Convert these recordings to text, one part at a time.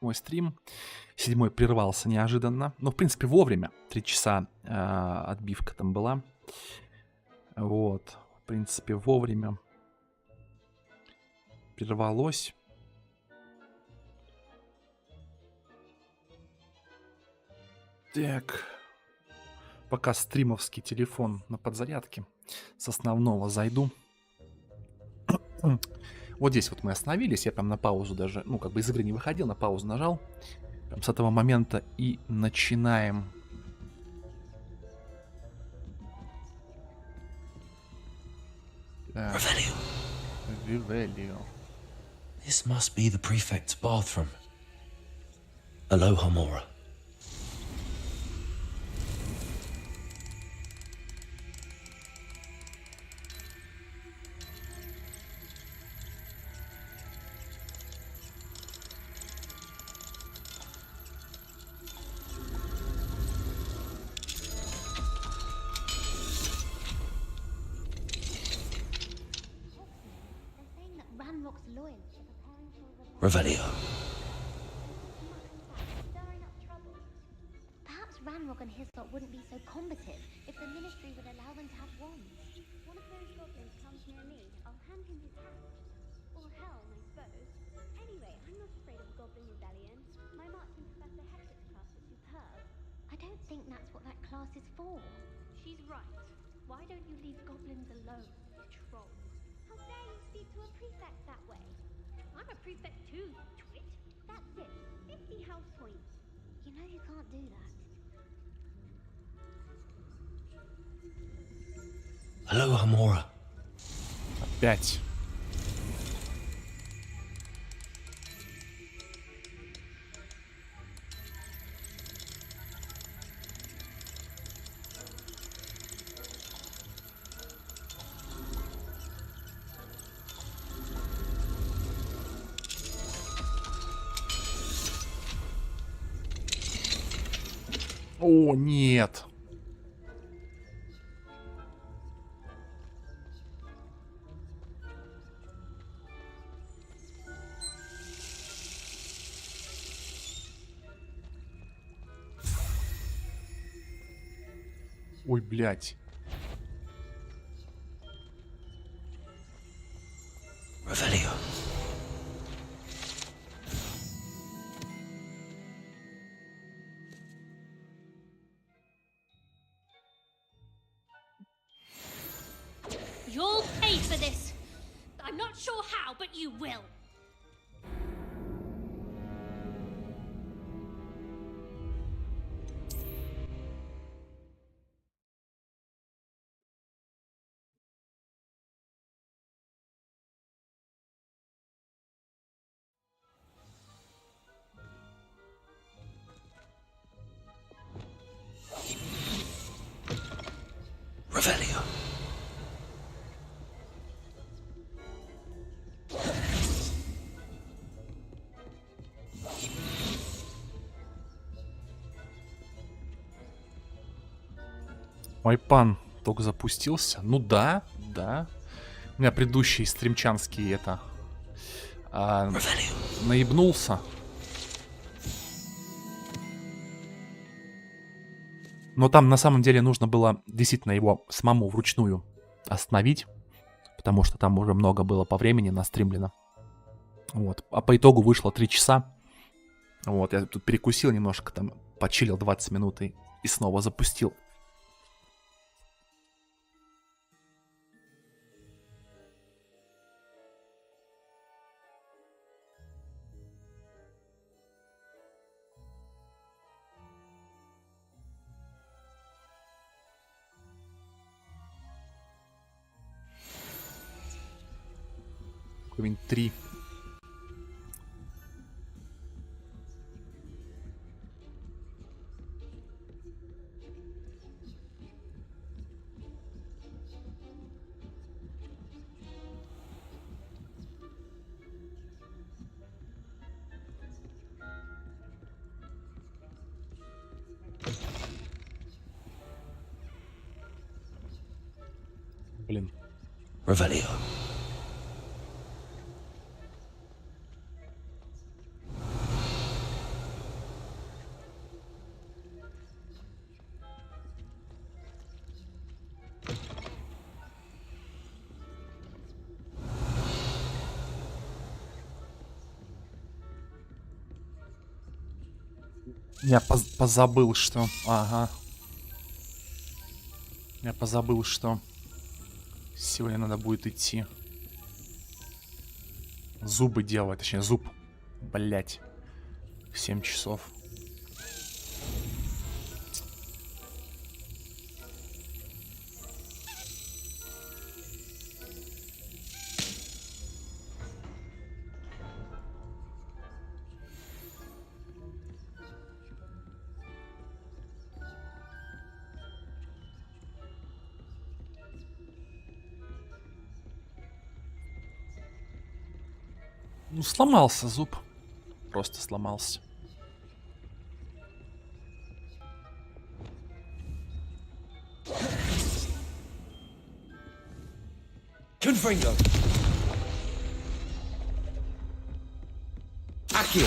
мой стрим. 7-й прервался неожиданно. Но, в принципе, вовремя. 3 часа отбивка там была. Вот. В принципе, вовремя прервалось. Так. Пока стримовский телефон на подзарядке. С основного зайду. Вот здесь вот мы остановились. Я прям на паузу даже, ну, как бы из игры не выходил, на паузу нажал. Прям с этого момента и начинаем. Ревелио. This must be the prefect's bathroom. Aloha Mora. Revelio. Perhaps Ranrock and his lot wouldn't be so combative if the ministry would allow them to have wands. One of those goblins comes near me, I'll hand him his hat. Or helm, I suppose. Anyway, I'm not afraid of a goblin rebellion. My marching Professor Hector's class is superb. I don't think that's what that class is for. She's right. Why don't you leave goblins alone, you troll? How dare you speak to a prefect that way? I'm a prefect too, twit. That's it. 50 house points. You know you can't do that. Aloha Mora. Опять. О, нет. Ой, блядь. Revelio. You'll pay for this. I'm not sure how, but you will. Revelio. Мой пан только запустился. Ну да, да. У меня предыдущий стримчанский это наебнулся. Но там на самом деле нужно было действительно его самому вручную остановить, потому что там уже много было по времени настримлено. Вот. А по итогу вышло 3 часа. Вот, я тут перекусил немножко, там почилил 20 минут и снова запустил. Уровень 3. Блин. Revelio. Я позабыл, что... Ага. Я позабыл, что сегодня надо будет идти зубы делать. Точнее, зуб. Блять. В 7 часов. Ну, сломался зуб. Просто сломался. Confringo. Accio.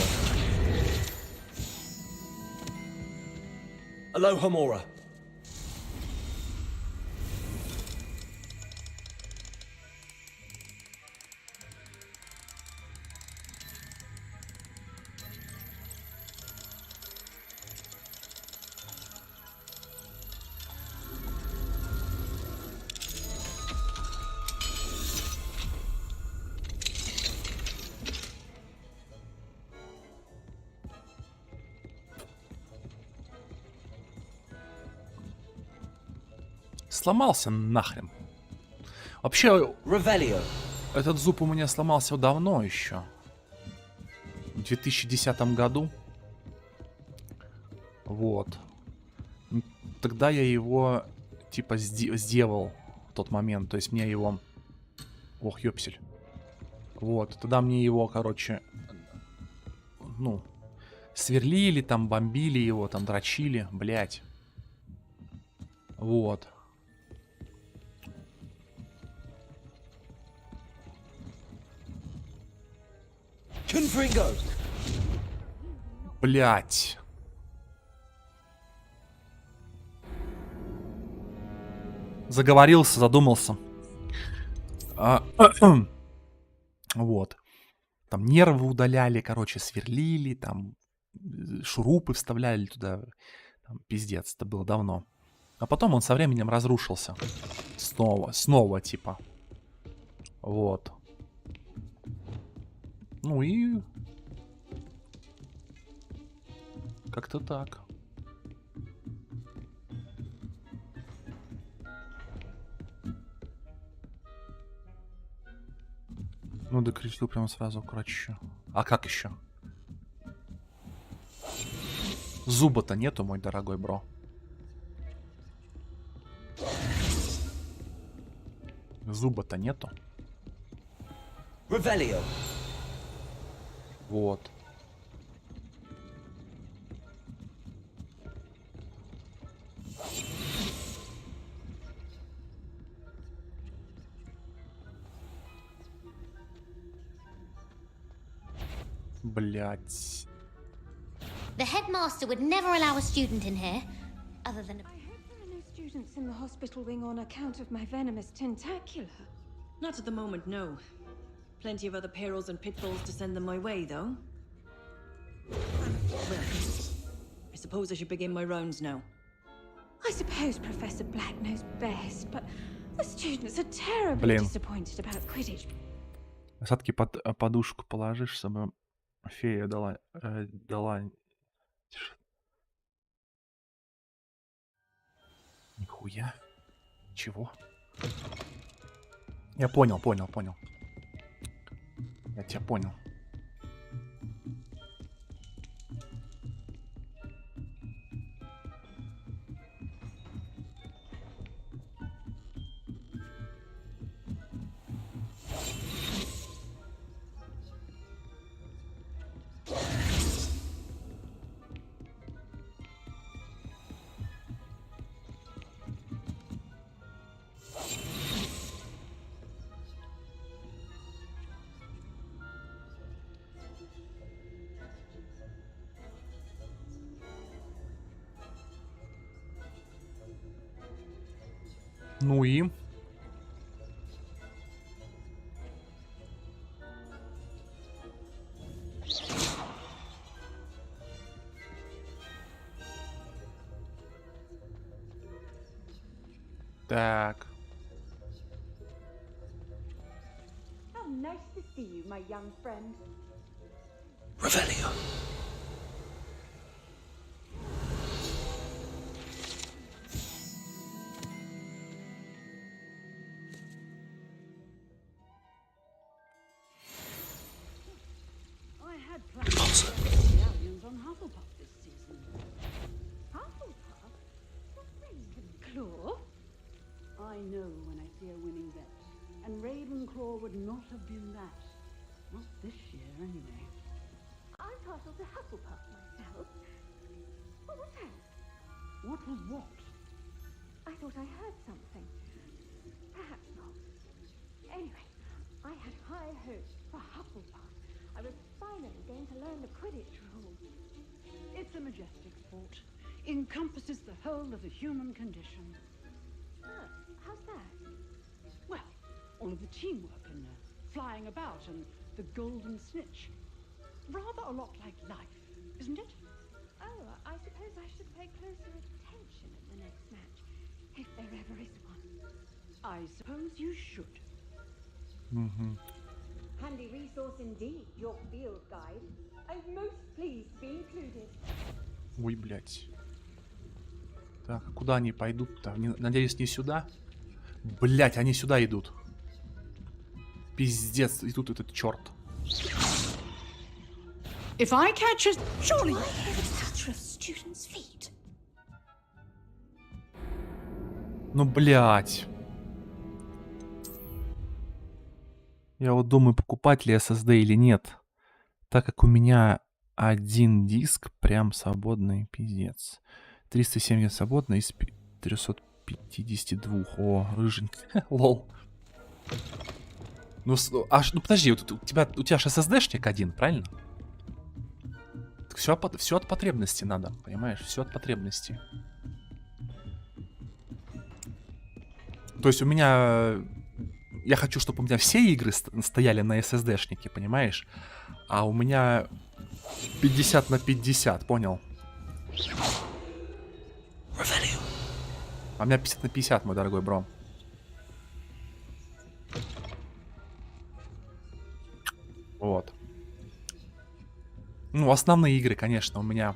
Alohomora. Сломался нахрен. Вообще, Revelio. этот зуб у меня сломался давно еще. В 2010 году. Вот. Тогда я его, типа, сделал в тот момент. То есть мне его... Ох, ёпсель. Вот. Тогда мне его, короче... Ну... Сверлили, там, бомбили его, там, дрочили. Блять. Вот. Confringo. Блять. Заговорился, задумался. Вот. Там нервы удаляли, короче, сверлили, там шурупы вставляли туда. Там, пиздец, это было давно. А потом он со временем разрушился. Снова, типа. Вот. Ну и... Как-то так. Ну, докрестил прямо сразу, короче. А как еще? Зуба-то нету, мой дорогой бро. Зуба-то нету. Revelio. Вот. Блять. The headmaster would never allow a student in here, other than a... I hope there are no students in the hospital wing on account of my venomous tentacula. Not at the moment, no. Plenty of other perils and pitfalls to send them my way, though. Well, I suppose I should begin my rounds now. I suppose Professor Black knows best, but the students are terribly disappointed about Quidditch. Осадки под подушку положишь, чтобы фея дала... Нихуя. Чего? Я понял. Я тебя понял. Ну и... Так. How nice to see you, my young friend. Revelio. I had plans to take the aliens on Hufflepuff this season. Hufflepuff? What Ravenclaw? I know when I see a winning bet, and Ravenclaw would not have been that. Not this year, anyway. I'm partial to Hufflepuff myself. What was that? What was what? I thought I heard something. Perhaps not. Anyway, I had high hopes for Hufflepuff. I was finally going to learn the Quidditch rules. It's a majestic sport. Encompasses the whole of the human condition. Ah, how's that? Well, all of the teamwork and flying about and the golden snitch. Rather a lot like life, isn't it? Oh, I suppose I should pay closer attention at the next match, if there ever is one. I suppose you should. Handy resource indeed, your field guide. I'm most pleased to be included. Ой, блядь. Так, а куда они пойдут-то? Надеюсь, не сюда? Блядь, они сюда идут. Пиздец, и тут этот черт. If I catch us, surely. I hear the patter of students' feet. Ну, блядь. Я вот думаю, покупать ли SSD или нет. Так как у меня один диск прям свободный, пиздец. 370 свободно из 352. О, рыженький. Лол. Ну подожди, у тебя же SSD-шник один, правильно? Все от потребности надо, понимаешь? Все от потребности. То есть у меня... Я хочу, чтобы у меня все игры стояли на SSD-шнике, понимаешь? А у меня 50 на 50, понял? А у меня 50 на 50, мой дорогой бро. Вот. Ну, основные игры, конечно, у меня.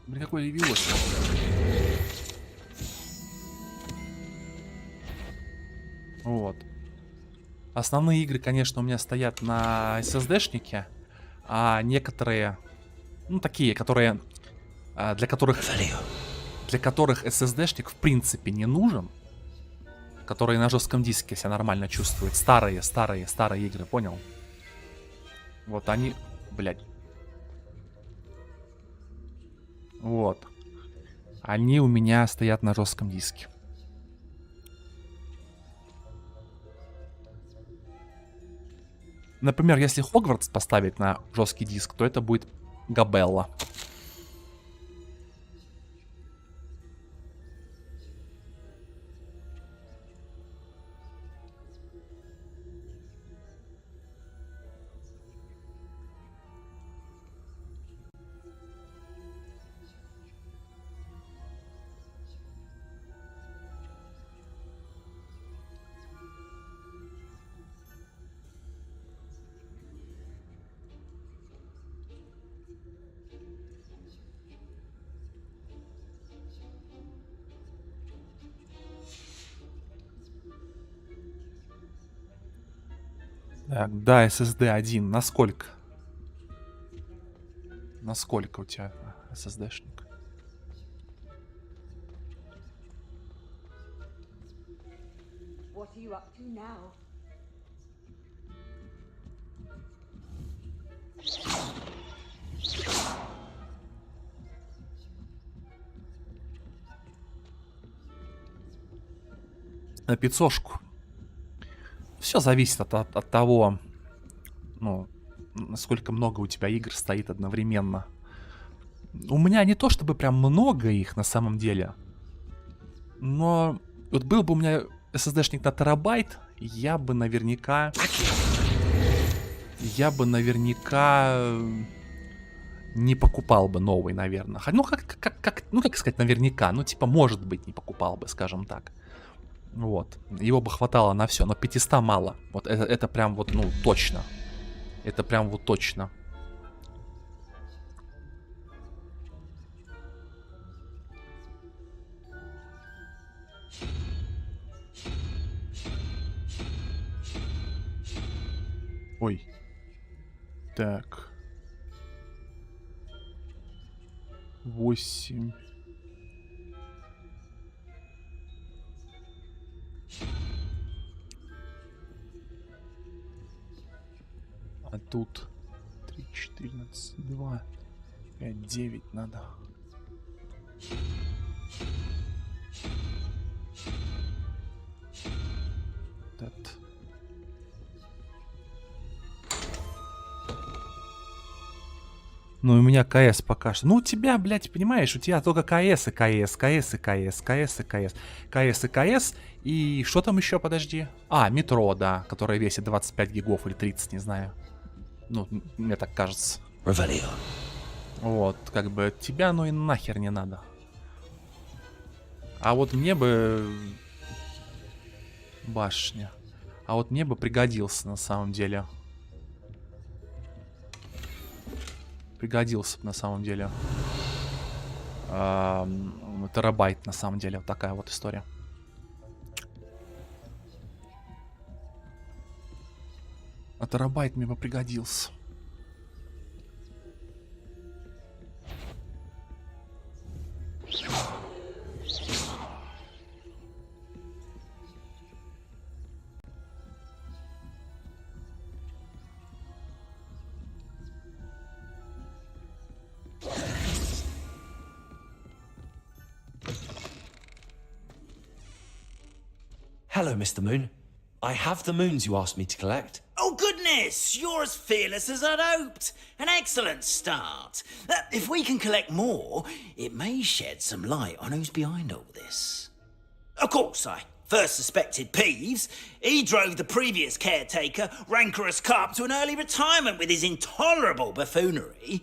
Блин, какой ревью. Вот. Основные игры, конечно, у меня стоят на SSD-шнике, а некоторые, ну, такие, которые, для которых SSD-шник в принципе не нужен, которые на жестком диске себя нормально чувствуют, старые игры, понял? Вот они, блядь. Вот. Они у меня стоят на жестком диске. Например, если Хогвартс поставить на жесткий диск, то это будет Габелла. Так, да, SSD 1. Насколько? Насколько у тебя SSD-шник? What are you up to now? На 500-шку. Все зависит от того, ну, насколько много у тебя игр стоит одновременно. У меня не то чтобы прям много их на самом деле. Но вот был бы у меня SSD-шник на терабайт, я бы наверняка я бы наверняка не покупал бы новый, наверное. Ну, как сказать, наверняка. Ну, типа, может быть, не покупал бы, скажем так. Вот. Его бы хватало на все, но 500 мало. Вот это прям вот, ну, точно. Это прям вот точно. Ой. Так. 8. А тут 3, 14, 2, 5, 9 надо. Этот. Ну, у меня КС пока что. Ну, у тебя, блядь, понимаешь, у тебя только КС и КС, КС и КС, КС и КС, КС и КС. И что там еще, подожди? А, метро, да, которое весит 25 гигов или 30, не знаю. Ну, мне так кажется. Revelio. Вот, как бы, тебя, ну и нахер не надо. А вот мне бы... Башня. А вот мне бы пригодился, на самом деле. Пригодился, на самом деле. Терабайт, на самом деле. Вот такая вот история. А терабайт мне бы пригодился. Hello, Mr. Moon. I have the moons you asked me to collect. Oh, goodness! You're as fearless as I'd hoped. An excellent start. If we can collect more, it may shed some light on who's behind all this. Of course, I first suspected Peeves. He drove the previous caretaker, Rancorous Carp, to an early retirement with his intolerable buffoonery.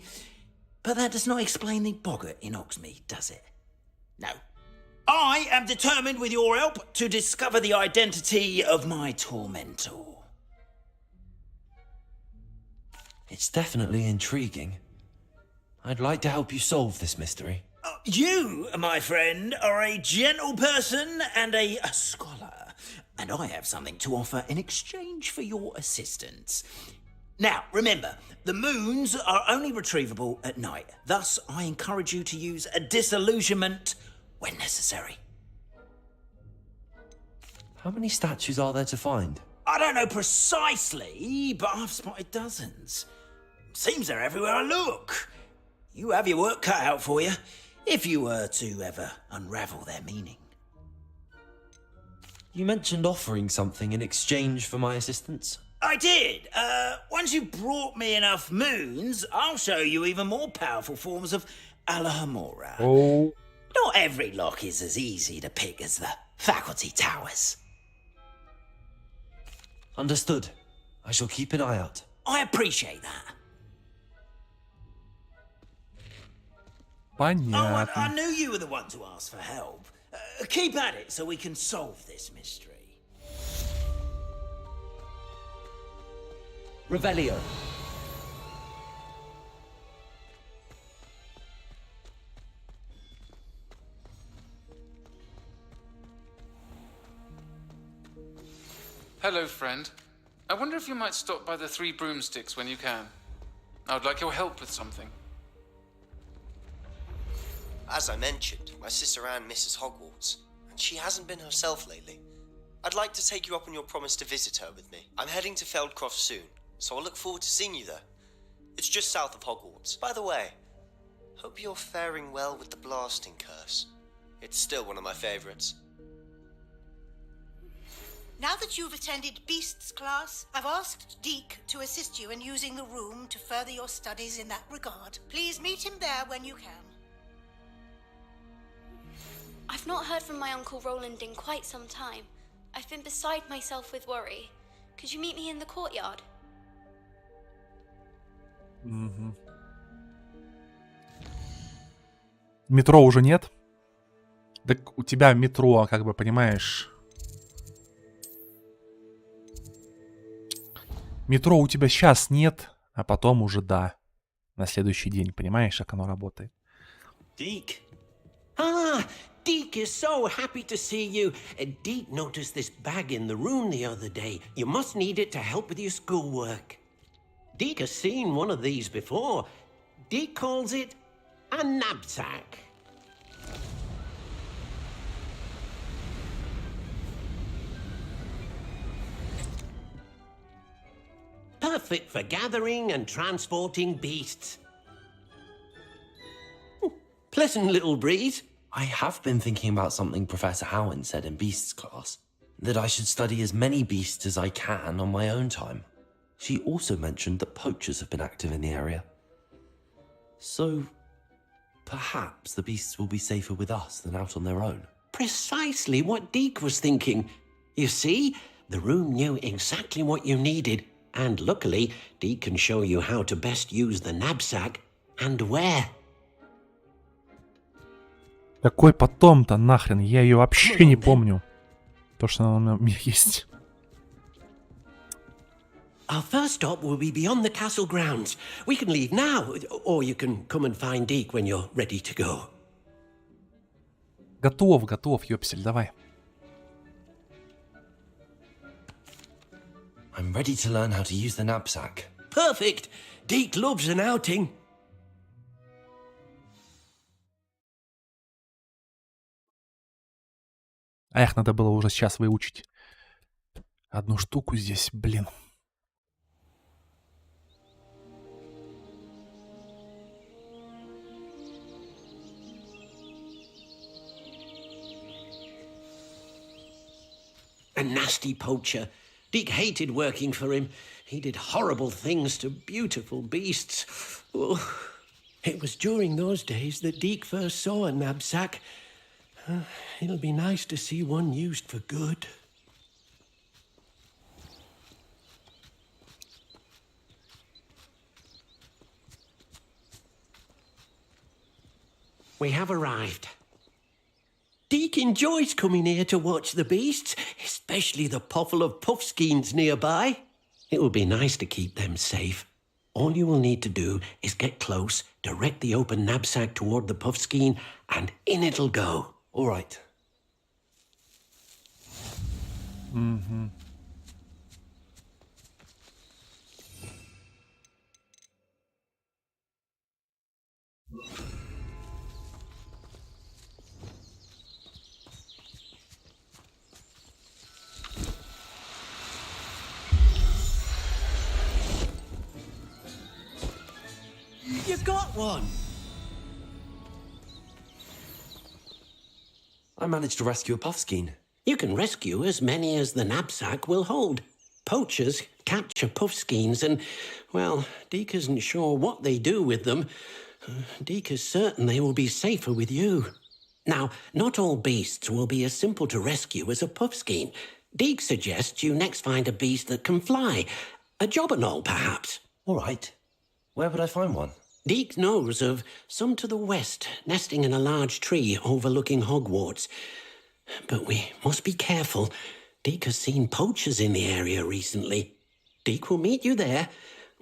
But that does not explain the boggart in Oxmead, does it? No. I am determined, with your help, to discover the identity of my tormentor. It's definitely intriguing. I'd like to help you solve this mystery. You, my friend, are a gentle person and a scholar, and I have something to offer in exchange for your assistance. Now, remember, the moons are only retrievable at night. Thus, I encourage you to use a disillusionment when necessary. How many statues are there to find? I don't know precisely, but I've spotted dozens. Seems they're everywhere I look. You have your work cut out for you, if you were to ever unravel their meaning. You mentioned offering something in exchange for my assistance. I did. Once you've brought me enough moons, I'll show you even more powerful forms of Alahamora. Oh. Not every lock is as easy to pick as the faculty towers. Understood. I shall keep an eye out. I appreciate that. Понятно. I knew you were the one to ask for help. Keep at it so we can solve this mystery. Revelio. Hello, friend. I wonder if you might stop by the Three Broomsticks when you can. I would like your help with something. As I mentioned, my sister Anne misses Hogwarts, and she hasn't been herself lately. I'd like to take you up on your promise to visit her with me. I'm heading to Feldcroft soon, so I'll look forward to seeing you there. It's just south of Hogwarts. By the way, hope you're faring well with the blasting curse. It's still one of my favorites. Now that you've attended Beasts class, I've asked Deke to assist you in using the room to further your studies in that regard. Please meet him there when you can. I've not heard from my Uncle Roland in quite some time. I've been beside myself with worry. Could you meet me in the courtyard? Угу. Метро уже нет? Так у тебя метро, как бы, понимаешь... Метро у тебя сейчас нет, а потом уже да. На следующий день, понимаешь, как оно работает. Deke. Ah, Deke is so happy to see you. Deke noticed this bag in the room the other day. You must need it to help with your schoolwork. Deke has seen one of these before. Deke calls it a knapsack. Perfect for gathering and transporting beasts. Pleasant little breeze. I have been thinking about something Professor Howard said in Beasts class, that I should study as many beasts as I can on my own time. She also mentioned that poachers have been active in the area. So, perhaps the beasts will be safer with us than out on their own. Precisely what Deke was thinking. You see, the room knew exactly what you needed, and luckily, Deke can show you how to best use the knapsack and where. Какой потом-то нахрен? Я ее вообще не помню. То, что она у меня есть. Our first stop will be beyond the castle grounds. We can leave now, or you can come and find Deke when you're ready to go. Готов, ёпсель, давай. I'm ready to learn how to use the knapsack. Perfect! Deke loves an outing. Эх, надо было уже сейчас выучить одну штуку здесь, блин. A nasty poacher. Deke hated working for him. He did horrible things to beautiful beasts. Oh, it was during those days that Deke first saw a knapsack. It'll be nice to see one used for good. We have arrived. Deke enjoys coming here to watch the beasts, especially the potful of puffskeins nearby. It will be nice to keep them safe. All you will need to do is get close, direct the open knapsack toward the puffskein, and in it'll go. All right. Mm-hmm. You got one! I managed to rescue a puffskein. You can rescue as many as the knapsack will hold. Poachers capture puffskeins and, well, Deke isn't sure what they do with them. Deke is certain they will be safer with you. Now, not all beasts will be as simple to rescue as a puffskein. Deke suggests you next find a beast that can fly. A jobberknoll, perhaps. All right. Where would I find one? Deke knows of some to the west, nesting in a large tree overlooking Hogwarts. But we must be careful. Deke has seen poachers in the area recently. Deke will meet you there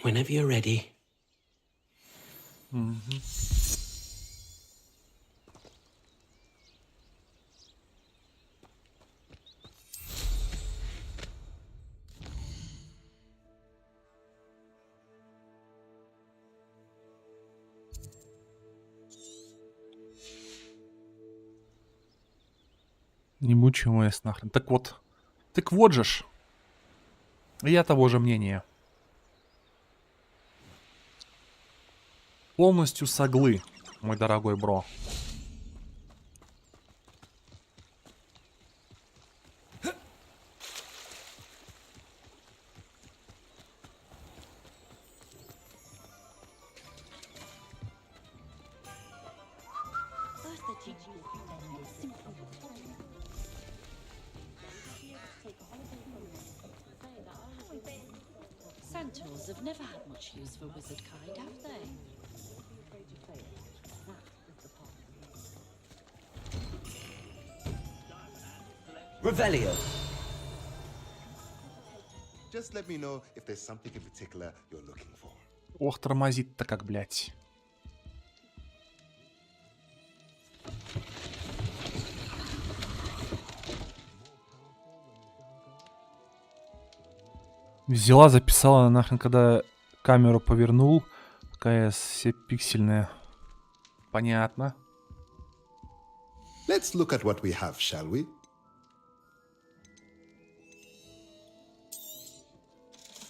whenever you're ready. Mm-hmm. Не мучай его нахрен. Так вот же ж. Я того же мнения. Полностью соглы, мой дорогой бро. Centaurs have never had much use for wizard kind, have they? Revelio. Just let me know if there's something in particular you're looking for. Ох, тормозит-то как, блядь. Взяла, записала нахрен, когда камеру повернул. Какая все пиксельная. Понятно. Let's look at what we have, shall we?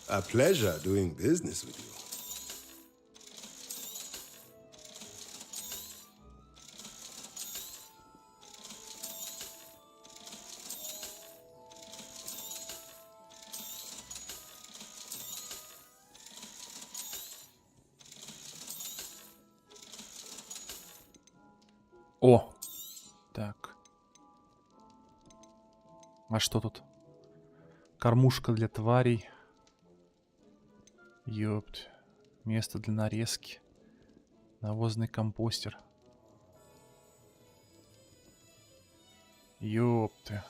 A pleasure doing business with you. О! Так. А что тут? Кормушка для тварей. Ёпт. Место для нарезки. Навозный компостер. Ёпты.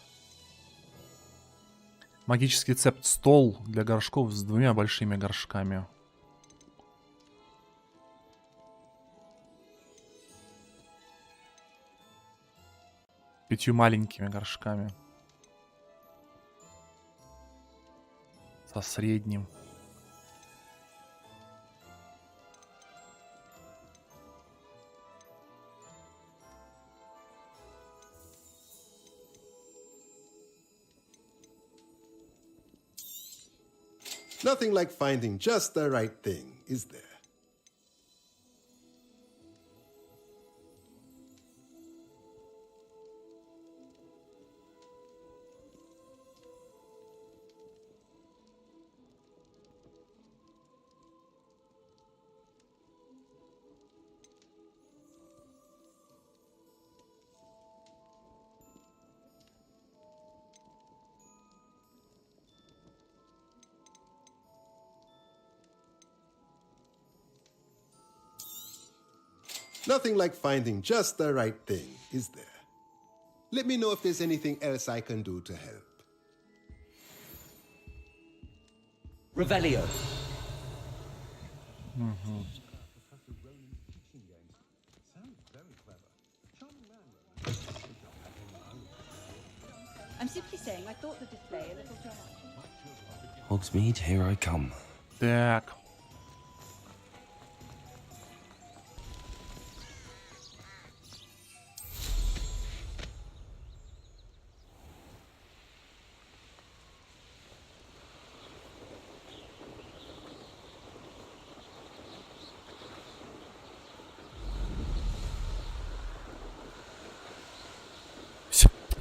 Магический рецепт. Стол для горшков с 2 большими горшками. С 5 маленькими горшками. Со средним. Nothing like finding just the right thing, is there? Nothing like finding just the right thing, is there? Let me know if there's anything else I can do to help. Revelio. I'm simply saying I thought the display a little dramatic. Hogsmeade, here I come. Так.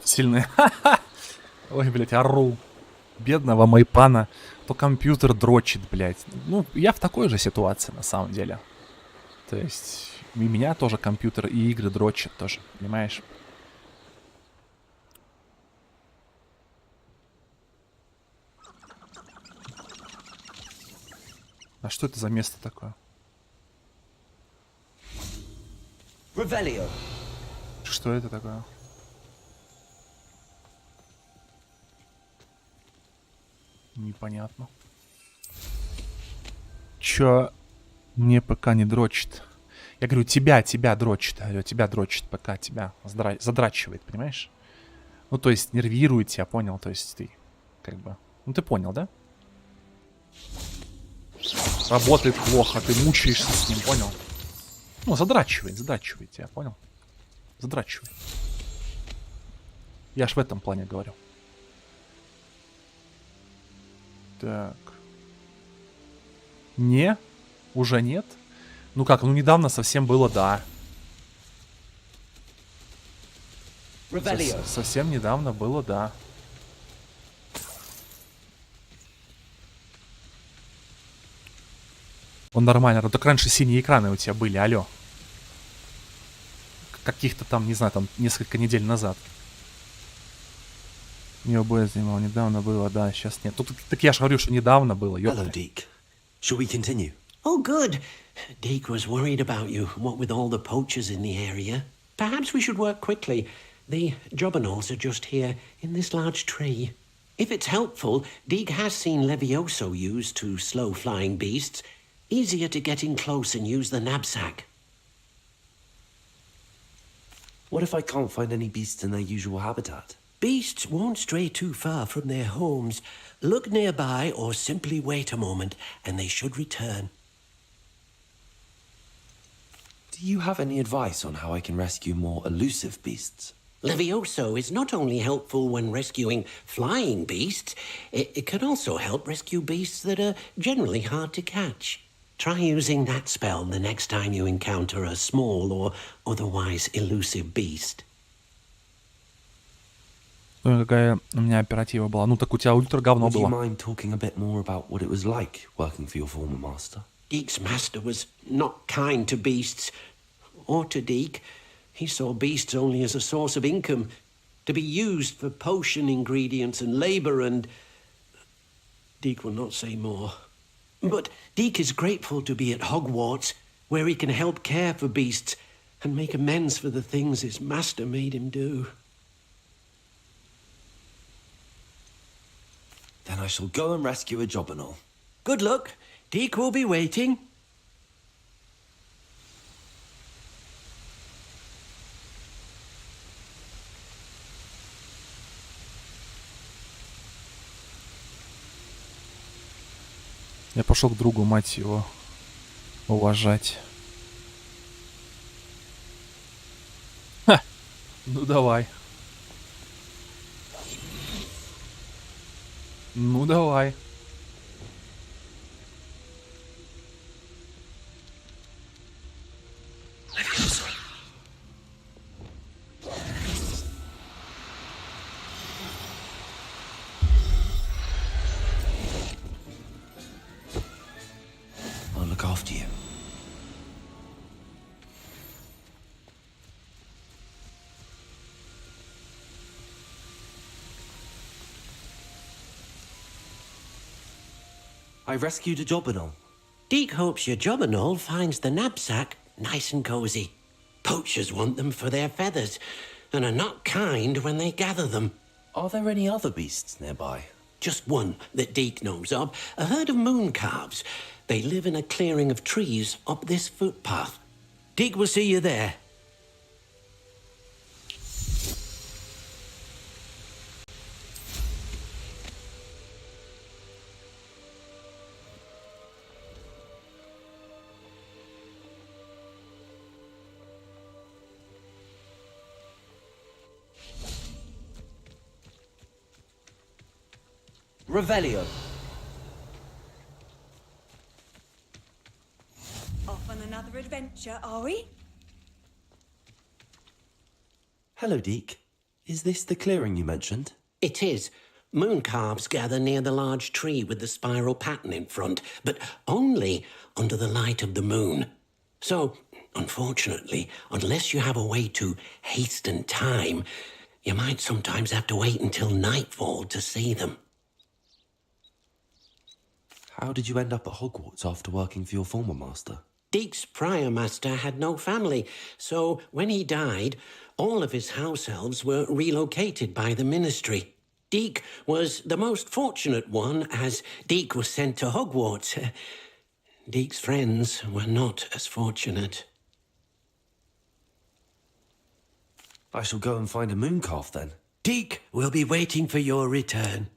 Сильные. Ой, блядь, ору. Бедного майпана. То компьютер дрочит, блядь. Ну, я в такой же ситуации, на самом деле. То есть, и меня тоже компьютер и игры дрочат тоже, понимаешь? А что это за место такое? Revelio. Что это такое? Непонятно. Чё мне ПК не дрочит? Я говорю, тебя дрочит. Алло, тебя дрочит ПК, тебя задрачивает, понимаешь? Ну, то есть нервирует тебя, понял? То есть ты, как бы... Ну, ты понял, да? Работает плохо, ты мучаешься с ним, понял? Ну, задрачивает тебя, понял? Задрачивает. Я ж в этом плане говорю. Так. Не? Уже нет? Ну как, ну недавно совсем было, да. Совсем недавно было, да. Он нормально. Ну так раньше синие экраны у тебя были, алло. Каких-то там, не знаю, там несколько недель назад. Не ОБС снимал, недавно было, да, сейчас нет. Тут, так я же говорю, что недавно было, ёпта. Hello, Deke. Shall we continue? Oh, good. Deke was worried about you, what with all the poachers in the area. Perhaps we should work quickly. The jobberknolls are just here, in this large tree. If it's helpful, Deke has seen Levioso used to slow flying beasts. Easier to get in close and use the knapsack. What if I can't find any beasts in their usual habitat? Beasts won't stray too far from their homes. Look nearby or simply wait a moment, and they should return. Do you have any advice on how I can rescue more elusive beasts? Levioso is not only helpful when rescuing flying beasts, it can also help rescue beasts that are generally hard to catch. Try using that spell the next time you encounter a small or otherwise elusive beast. Какая у меня оператива была. Ну так у тебя ультра говно Would you было. mind talking a bit more about what it was like working for your former master? Deke's master was not kind to beasts, or to Deke. He saw beasts only as a source of income, to be used for potion ingredients and labour, and Deke will not say more. But Deke is grateful to be at Hogwarts, where he can help care for beasts and make amends for the things his master made him do. Then I shall go and rescue a jobberknoll. Good luck. Deke will be waiting. Я пошел к другу, мать его, уважать. Ха! Ну давай. Ну давай. I'll look after you. I rescued a jobberknoll. Deke hopes your jobberknoll finds the knapsack nice and cosy. Poachers want them for their feathers, and are not kind when they gather them. Are there any other beasts nearby? Just one that Deke knows of, a herd of moon calves. They live in a clearing of trees up this footpath. Deke will see you there. Revelio. Off on another adventure, are we? Hello, Deke. Is this the clearing you mentioned? It is. Moon calves gather near the large tree with the spiral pattern in front, but only under the light of the moon. So, unfortunately, unless you have a way to hasten time, you might sometimes have to wait until nightfall to see them. How did you end up at Hogwarts after working for your former master? Deke's prior master had no family, so when he died, all of his house elves were relocated by the ministry. Deke was the most fortunate one, as Deke was sent to Hogwarts. Deke's friends were not as fortunate. I shall go and find a moon calf then. Deke will be waiting for your return.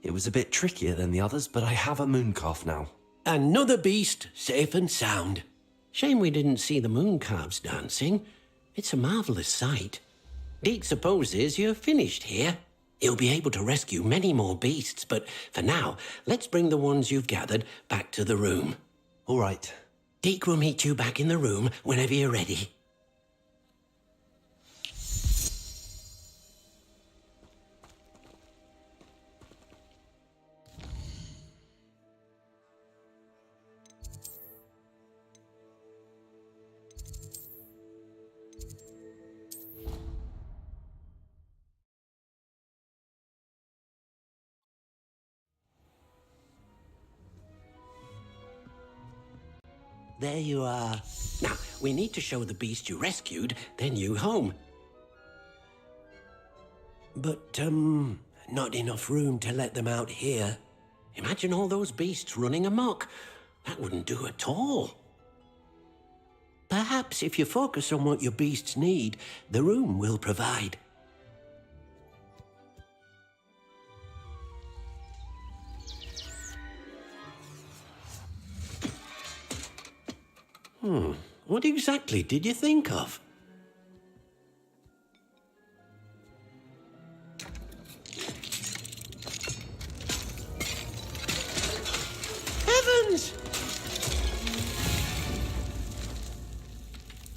It was a bit trickier than the others, but I have a moon calf now. Another beast, safe and sound. Shame we didn't see the moon calves dancing. It's a marvellous sight. Deke supposes you're finished here. He'll be able to rescue many more beasts, but for now, let's bring the ones you've gathered back to the room. All right. Deke will meet you back in the room whenever you're ready. There you are. Now, we need to show the beast you rescued their new home. But, not enough room to let them out here. Imagine all those beasts running amok. That wouldn't do at all. Perhaps if you focus on what your beasts need, the room will provide. What exactly did you think of? Heavens!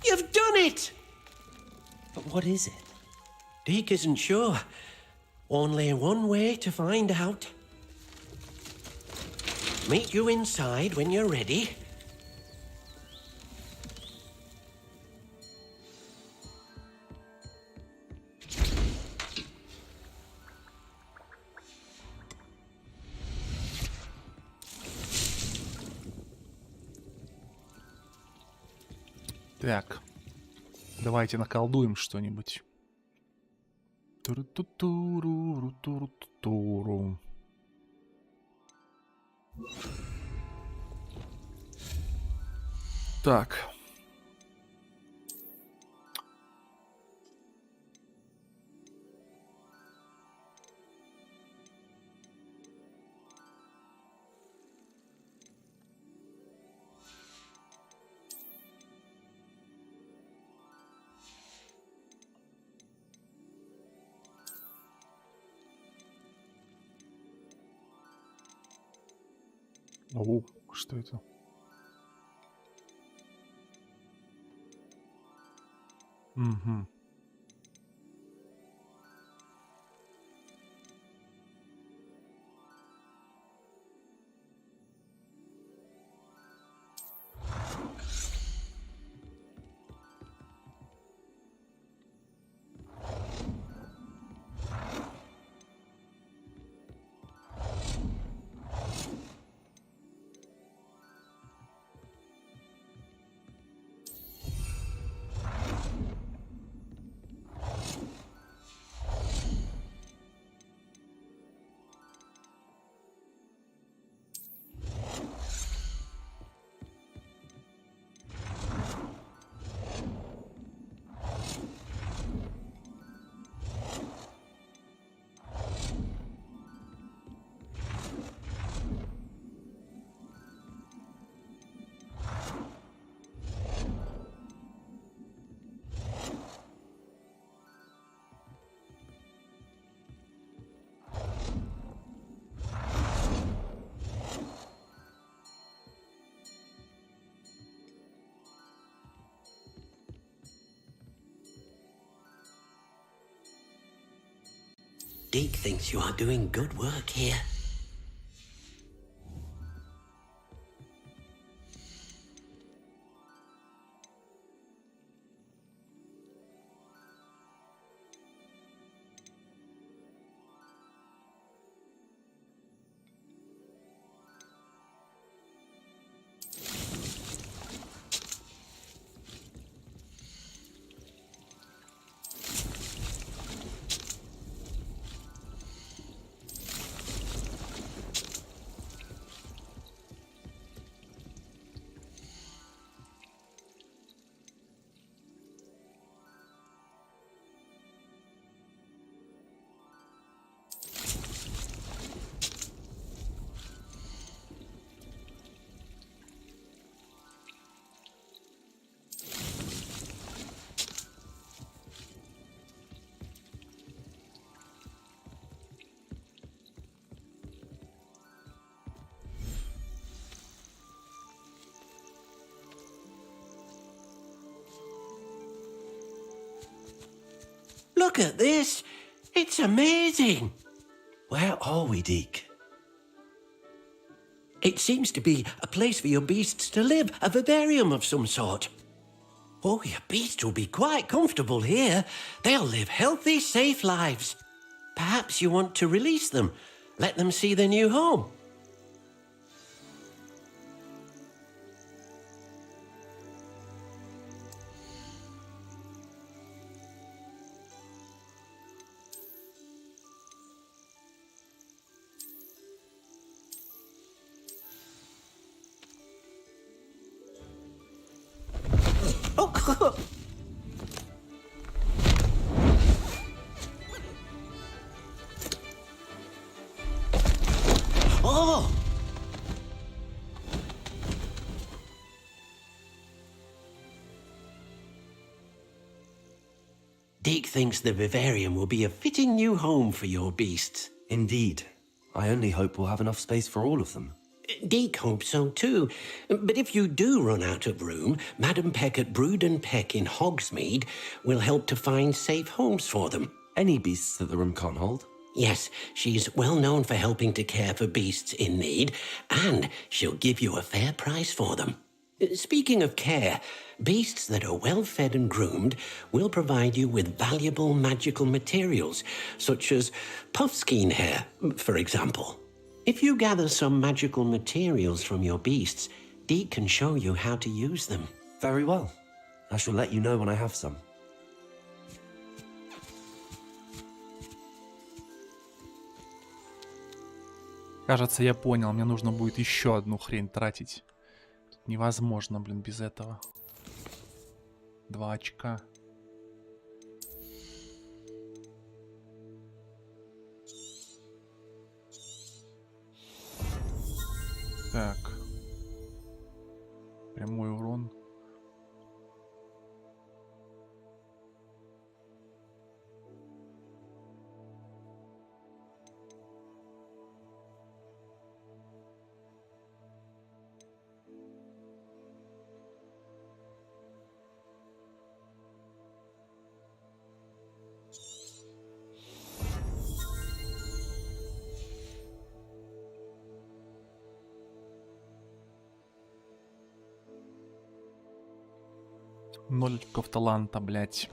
You've done it! But what is it? Deke isn't sure. Only one way to find out. Meet you inside when you're ready. Так, давайте наколдуем что-нибудь. Туру-ту-туру-ру-туру-ту-туру. Так. О, что это? Угу. Deke thinks you are doing good work here. Look at this. It's amazing. Where are we, Deke? It seems to be a place for your beasts to live, a vivarium of some sort. Oh, your beasts will be quite comfortable here. They'll live healthy, safe lives. Perhaps you want to release them, let them see their new home. Oh! Deke thinks the vivarium will be a fitting new home for your beasts. Indeed. I only hope we'll have enough space for all of them. Deke hopes so too. But if you do run out of room, Madam Peck at Brood and Peck in Hogsmeade will help to find safe homes for them. Any beasts that the room can't hold? Yes, she's well known for helping to care for beasts in need, and she'll give you a fair price for them. Speaking of care, beasts that are well fed and groomed will provide you with valuable magical materials, such as puffskein hair, for example. If you gather some magical materials from your beasts, Deke can show you how to use them. Very well. I shall let you know when I have some. Кажется, я понял. Мне нужно будет еще одну хрень тратить. Тут невозможно, блин, без этого. 2 очка. Так. Прямой урон. Ноль очков таланта, блять.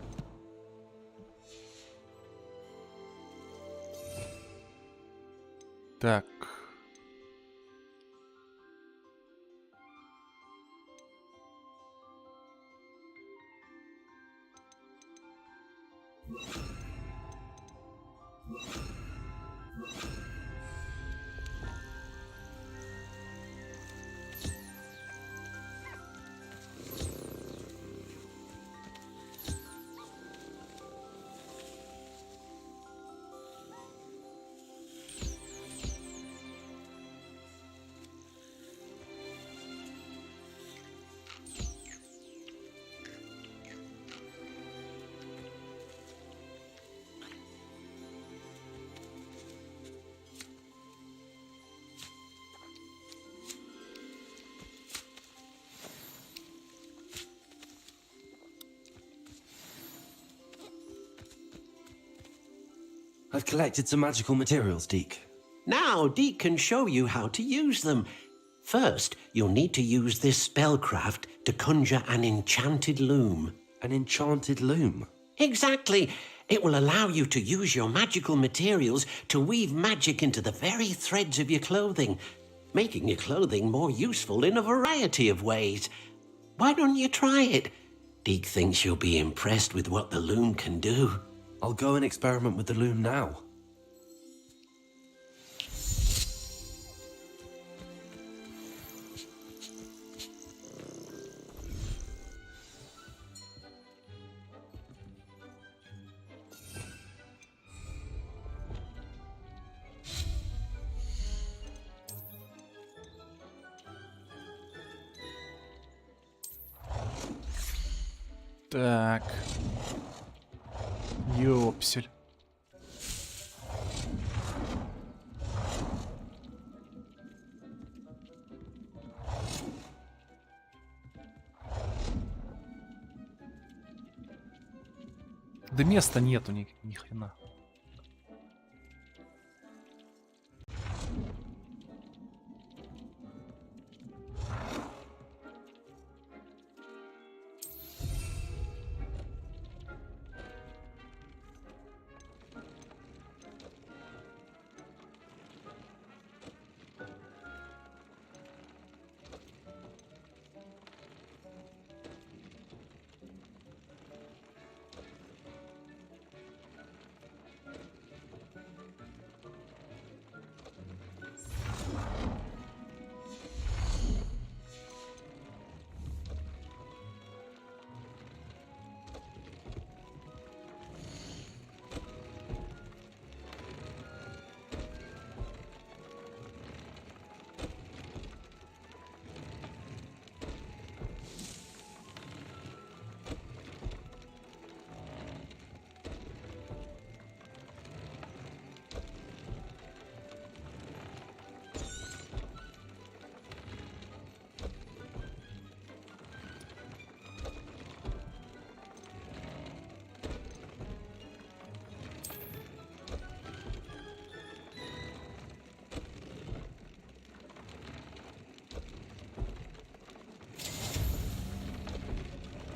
Так. I've collected some magical materials, Deke. Now, Deke can show you how to use them. First, you'll need to use this spellcraft to conjure an enchanted loom. An enchanted loom? Exactly. It will allow you to use your magical materials to weave magic into the very threads of your clothing, making your clothing more useful in a variety of ways. Why don't you try it? Deke thinks you'll be impressed with what the loom can do. I'll go and experiment with the loom now. Так. Ёпсель. Да места нету ни хрена.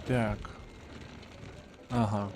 Так. Ага.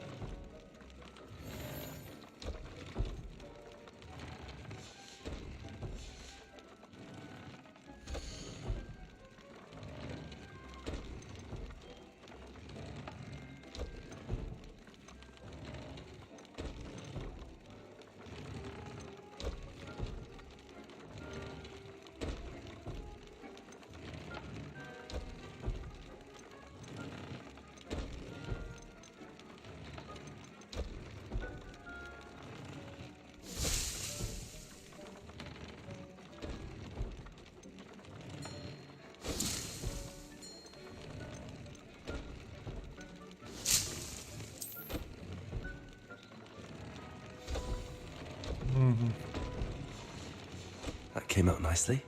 That came out nicely.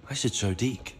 I should show Deke.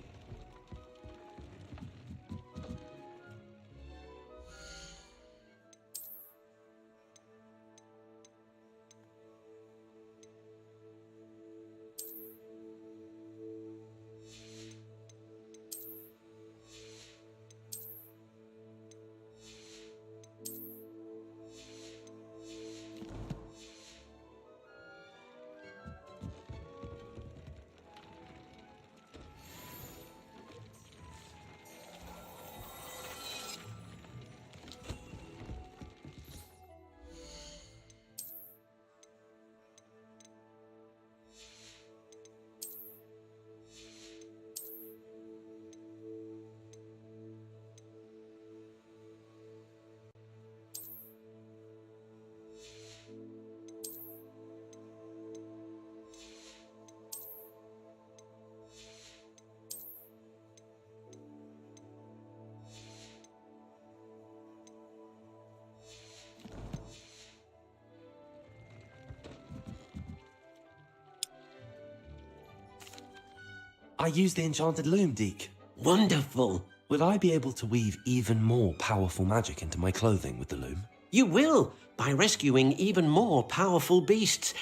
I used the enchanted loom, Deke. Wonderful. Will I be able to weave even more powerful magic into my clothing with the loom? You will, by rescuing even more powerful beasts.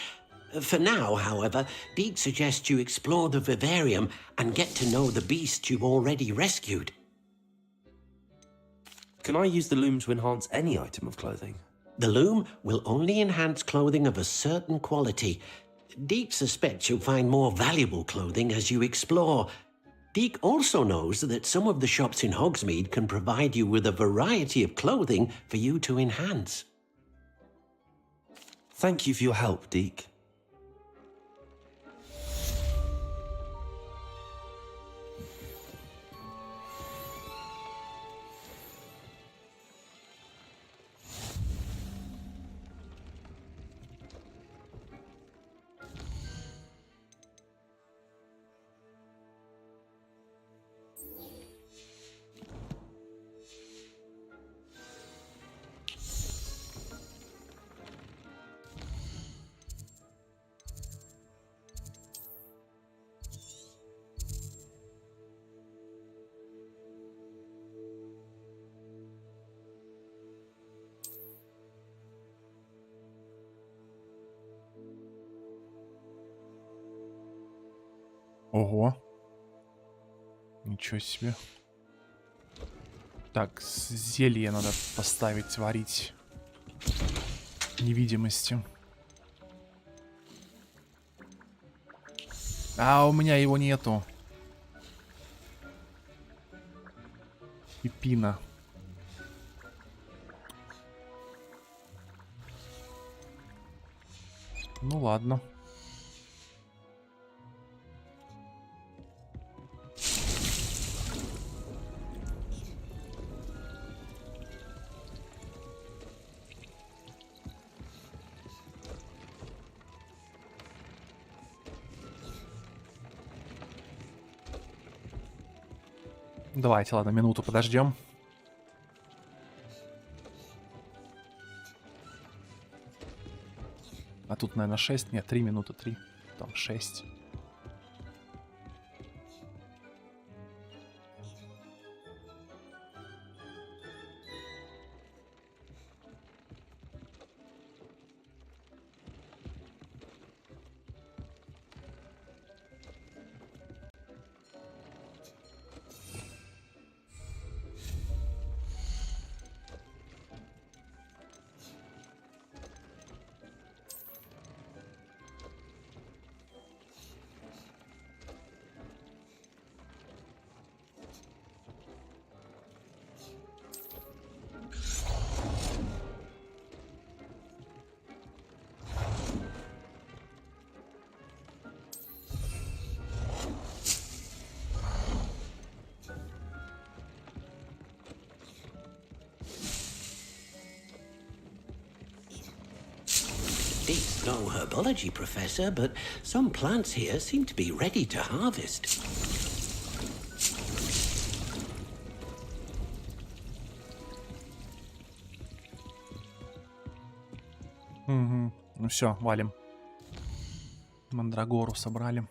For now, however, Deke suggests you explore the vivarium and get to know the beasts you've already rescued. Can I use the loom to enhance any item of clothing? The loom will only enhance clothing of a certain quality. Deke suspects you'll find more valuable clothing as you explore. Deke also knows that some of the shops in Hogsmeade can provide you with a variety of clothing for you to enhance. Thank you for your help, Deke. Ого. Ничего себе. Так, зелье надо поставить, варить. Невидимости. А у меня его нету. Пипина. Ну ладно. Давайте, ладно, минуту подождем. А тут, наверное, 6. Нет, 3 минуты, 3. Там 6. Deke's no herbology professor, but some plants here seem to be ready to harvest. Угу. Ну все, валим. Мандрагору собрали.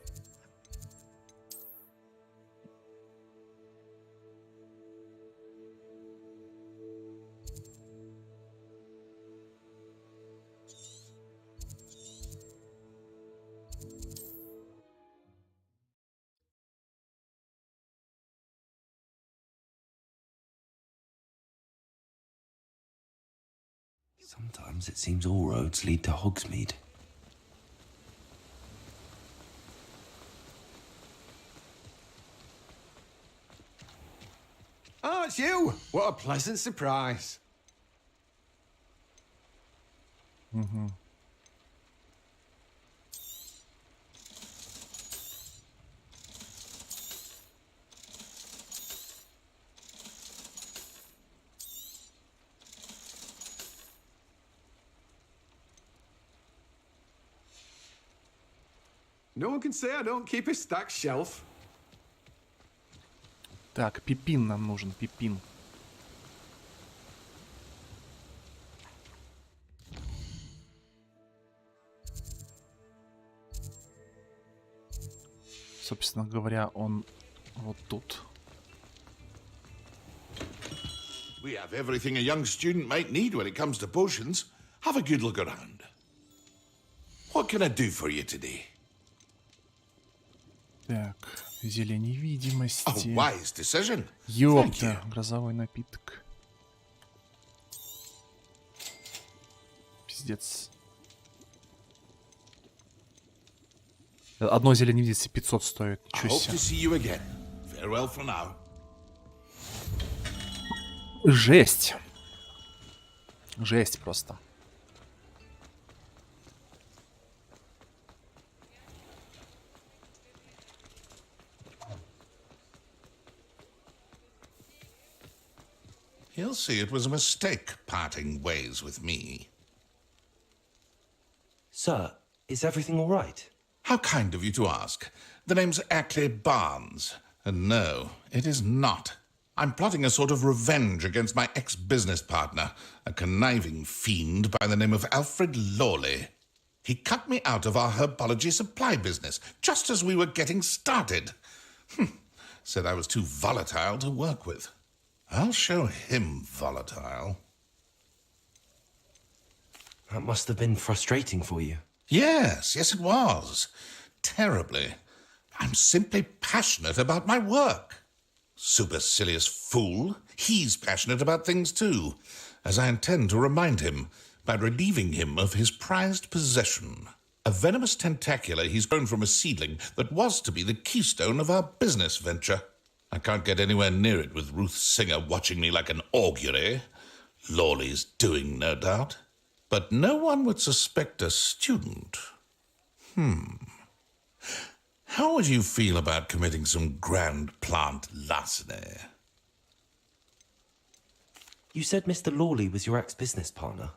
Sometimes it seems all roads lead to Hogsmeade. Oh, it's you! What a pleasant surprise. Угу. No one can say I don't keep a stacked shelf. Так, пипин нам нужен, пипин. Собственно говоря, он вот тут. We have everything a young student might need when it comes to potions. Have a good look around. What can I do for you today? Так, зелье невидимости. A wise decision. Ёпта, грозовой напиток. Пиздец. Одно зелье невидимости 500 стоит. I Ничего hope to see себе. you again. Farewell for now. Жесть. Жесть просто. He'll see it was a mistake parting ways with me. Sir, is everything all right? How kind of you to ask. The name's Ackley Barnes. And no, it is not. I'm plotting a sort of revenge against my ex-business partner, a conniving fiend by the name of Alfred Lawley. He cut me out of our herbology supply business, just as we were getting started. Said I was too volatile to work with. I'll show him volatile. That must have been frustrating for you. Yes, it was. Terribly. I'm simply passionate about my work. Supercilious fool. He's passionate about things too, as I intend to remind him by relieving him of his prized possession. A venomous tentacula he's grown from a seedling that was to be the keystone of our business venture. I can't get anywhere near it with Ruth Singer watching me like an augury. Lawley's doing, no doubt. But no one would suspect a student. How would you feel about committing some grand plant larceny? You said Mr. Lawley was your ex-business partner.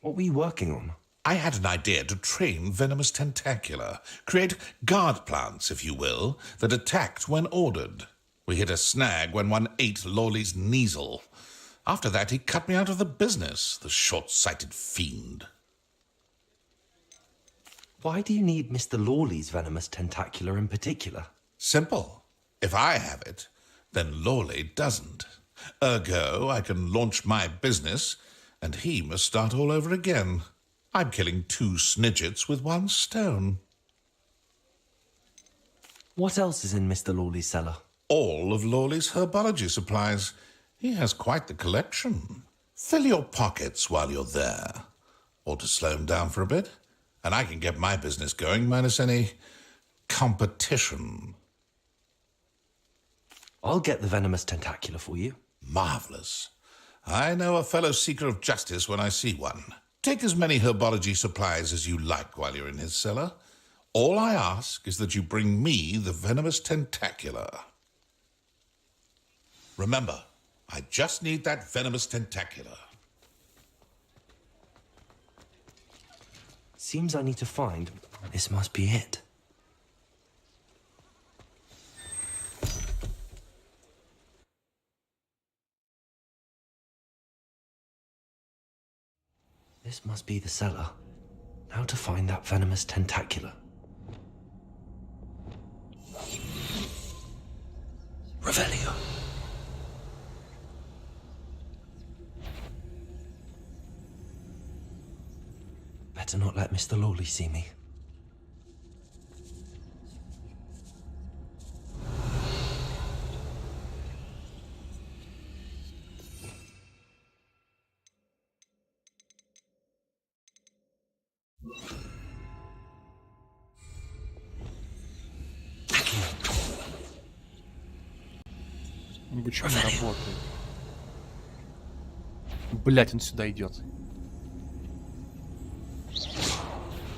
What were you working on? I had an idea to train venomous tentacula, create guard plants, if you will, that attacked when ordered. We hit a snag when one ate Lawley's Kneasel. After that, he cut me out of the business, the short-sighted fiend. Why do you need Mr. Lawley's venomous tentacula in particular? Simple. If I have it, then Lawley doesn't. Ergo, I can launch my business, and he must start all over again. I'm killing 2 snidgets with 1 stone. What else is in Mr. Lawley's cellar? All of Lawley's herbology supplies. He has quite the collection. Fill your pockets while you're there. Or to slow him down for a bit, and I can get my business going minus any competition. I'll get the venomous tentacula for you. Marvellous. I know a fellow seeker of justice when I see one. Take as many herbology supplies as you like while you're in his cellar. All I ask is that you bring me the venomous tentacula. Remember, I just need that venomous tentacula. Seems I need to find... This must be it. This must be the cellar. Now to find that venomous tentacula. Revelio. Better not let Mr. Lawley see me. Почему не работает? Блять, он сюда идет.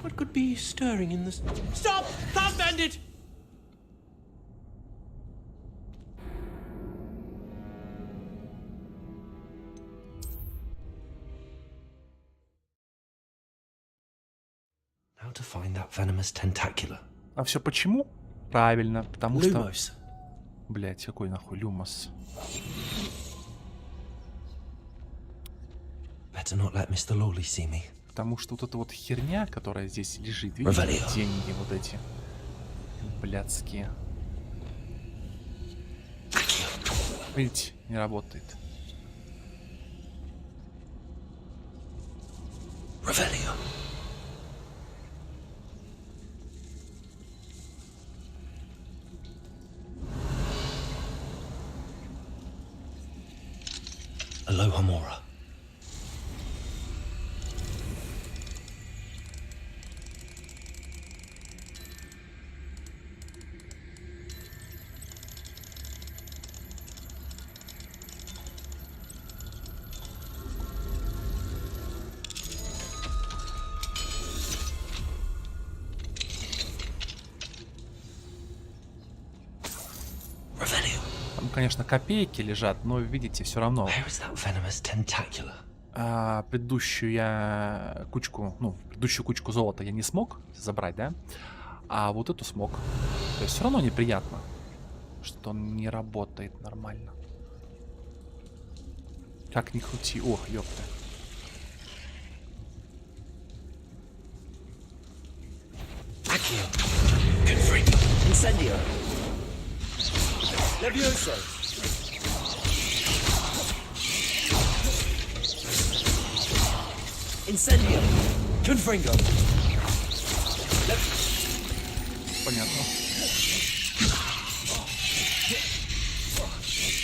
What could be stirring in this? Stop! Stop, bandit! Now to find that venomous tentacula. А все почему? Правильно, потому что... Блять, какой нахуй Люмос? Better not let Mr. Lawley see me. Потому что вот эта вот херня, которая здесь лежит, видите, деньги вот эти блядские. Видите, не работает. Revelio. Aloha Mora. Там, конечно, копейки лежат, но видите, все равно. Предыдущую кучку золота я не смог забрать, да? А вот эту смог. То есть все равно неприятно, что он не работает нормально. Как ни крути. Ох, ёпта. Incendio. Levioso. Incendio. Confringo. Понятно.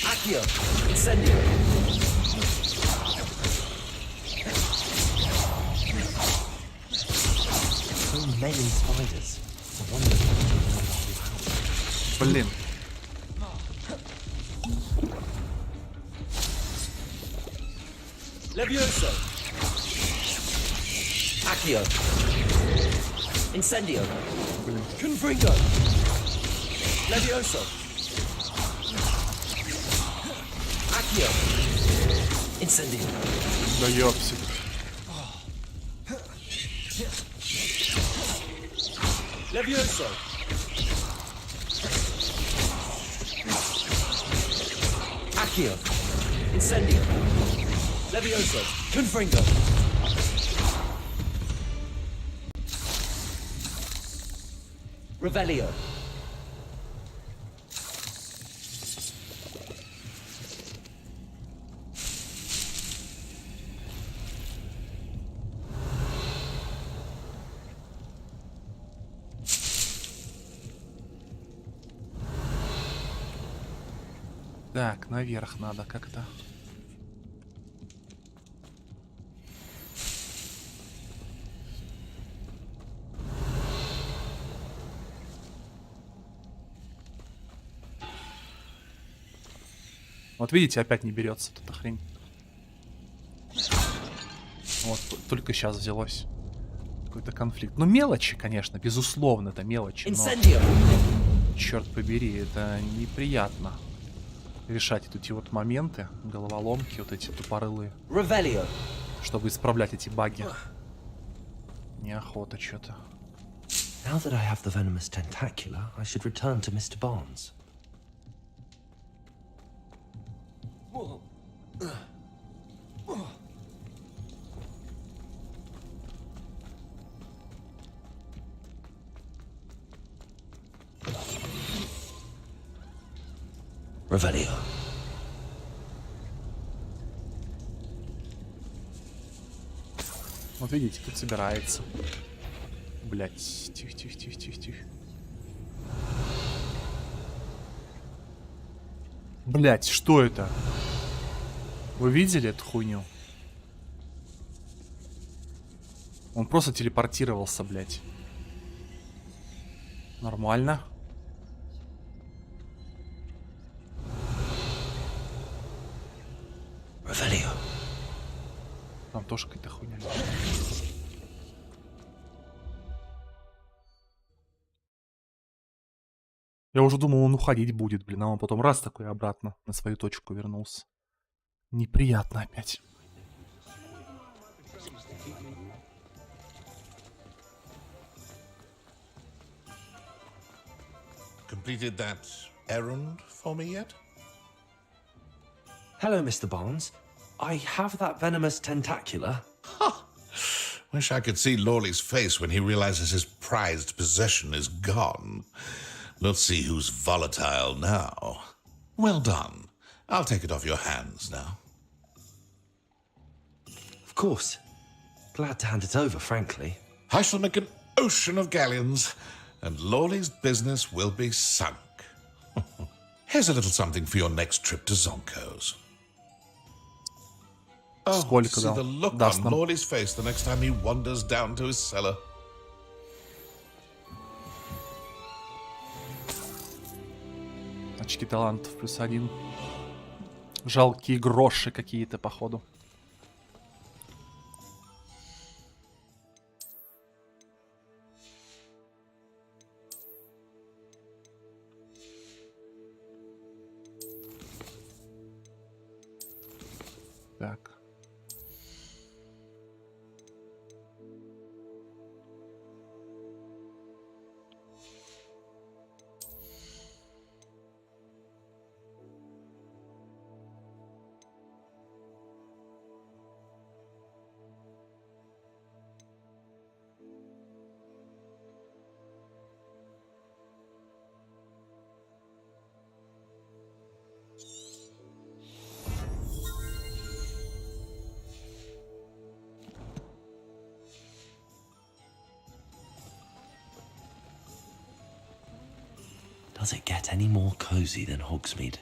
Accio, incendio. So many spiders. I wonder if Блин. Levioso. Accio. Incendio. Confringo. Levioso. Accio. Incendio. Да ёпси. Levioso. Accio. Incendio. Levioso. Confringo. Revelio. Так, наверх надо как-то. Вот видите, опять не берется эта хрень. Вот, только сейчас взялось. Какой-то конфликт. Ну, мелочи, конечно, безусловно, это мелочи. Но, черт побери, это неприятно. Решать эти вот моменты, головоломки, вот эти тупорылые. Revelio. Чтобы исправлять эти баги. Неохота что-то. Now that I have the venomous tentacula, I should return to Mr. Barnes. Revelio. Вот видите, тут собирается. Блять, тихо. Блять, что это? Вы видели эту хуйню? Он просто телепортировался, блять. Нормально. Revelio. Там тоже какая-то хуйня. Я уже думал, он уходить будет, блин, а он потом раз такой обратно на свою точку вернулся. Неприятно опять. Completed that errand for me yet? Hello, Mr. Barnes. I have that venomous tentacula. Wish I could see Lawley's face when he realizes his prized possession is gone. Let's see who's volatile now. Well done. I'll take it off your hands now. Of course. Glad to hand it over, frankly. I shall make an ocean of galleons, and Lawley's business will be sunk. Here's a little something for your next trip to Zonko's. Oh, see the look on Lawley's face the next time he wanders down to his cellar. Очки талантов +1. Жалкие гроши какие-то, походу. Так. Does it get any more cozy than Hogsmeade?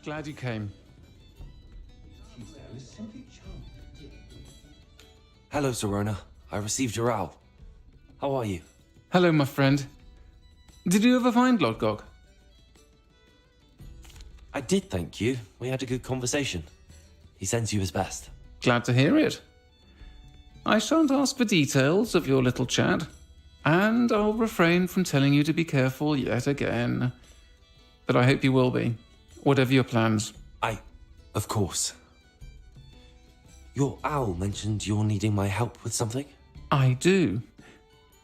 Glad you came. Hello, Serona. I received your owl. How are you? Hello, my friend. Did you ever find Lodgok? I did, thank you. We had a good conversation. He sends you his best. Glad to hear it. I shan't ask for details of your little chat, and I'll refrain from telling you to be careful yet again. But I hope you will be, whatever your plans. Of course. Your owl mentioned you're needing my help with something? I do.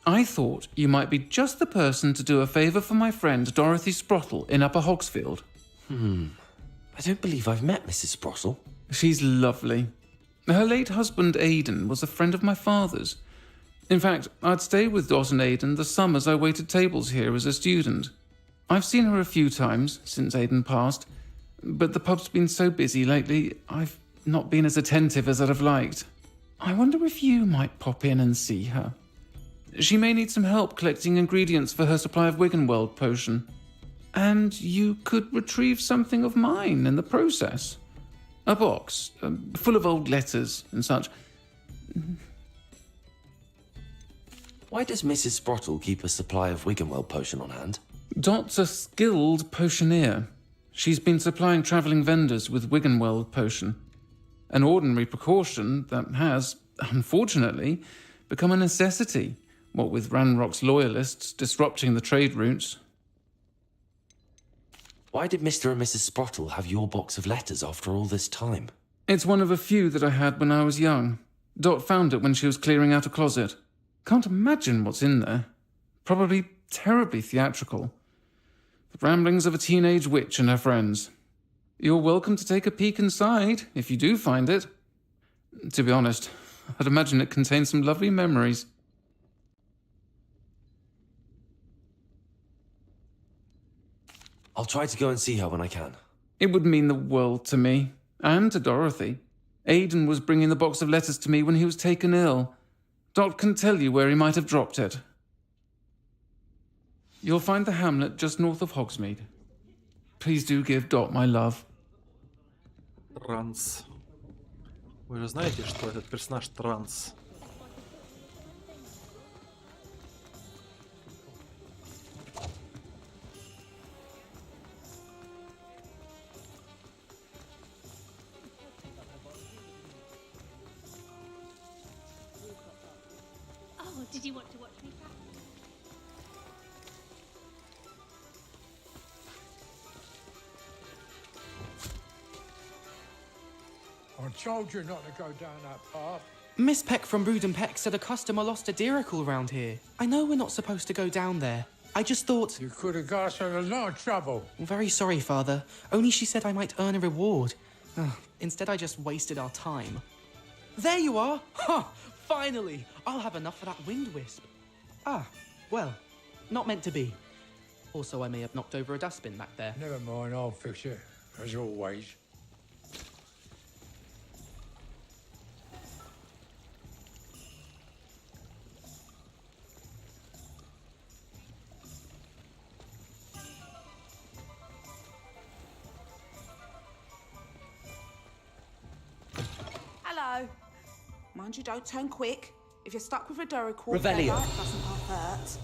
I thought you might be just the person to do a favour for my friend Dorothy Sprottle in Upper Hogsfield. I don't believe I've met Mrs. Sprottle. She's lovely. Her late husband Aidan was a friend of my father's. In fact, I'd stay with Dot and Aidan the summers I waited tables here as a student. I've seen her a few times since Aidan passed, but the pub's been so busy lately, I've not been as attentive as I'd have liked. I wonder if you might pop in and see her. She may need some help collecting ingredients for her supply of Wiggenweld potion. And you could retrieve something of mine in the process. A box, full of old letters and such. Why does Mrs. Sprottle keep a supply of Wiggenweld potion on hand? Dot's a skilled potioneer. She's been supplying travelling vendors with Wiggenweld potion. An ordinary precaution that has, unfortunately, become a necessity, what with Ranrock's loyalists disrupting the trade routes. Why did Mr. and Mrs. Sprottle have your box of letters after all this time? It's one of a few that I had when I was young. Dot found it when she was clearing out a closet. Can't imagine what's in there. Probably terribly theatrical. The ramblings of a teenage witch and her friends. You're welcome to take a peek inside, if you do find it. To be honest, I'd imagine it contains some lovely memories. I'll try to go and see her when I can. It would mean the world to me, and to Dorothy. Aidan was bringing the box of letters to me when he was taken ill. Dot can tell you where he might have dropped it. You'll find the hamlet just north of Hogsmeade. Please do give Dot my love. Транс. Вы же знаете, что этот персонаж транс. Oh, did you want to watch me practice? I told you not to go down that path. Miss Peck from Brood Peck said a customer lost a deeracle round here. I know we're not supposed to go down there. I just thought... You could have got us in a lot of trouble. I'm very sorry, Father. Only she said I might earn a reward. Instead, I just wasted our time. There you are! Ha! Finally! I'll have enough for that wind wisp. Ah, well, not meant to be. Also, I may have knocked over a dustbin back there. Never mind, I'll fix it, as always. Hello. Mind you, don't turn quick. If you're stuck with a deeracle, Revelio. that doesn't half hurt.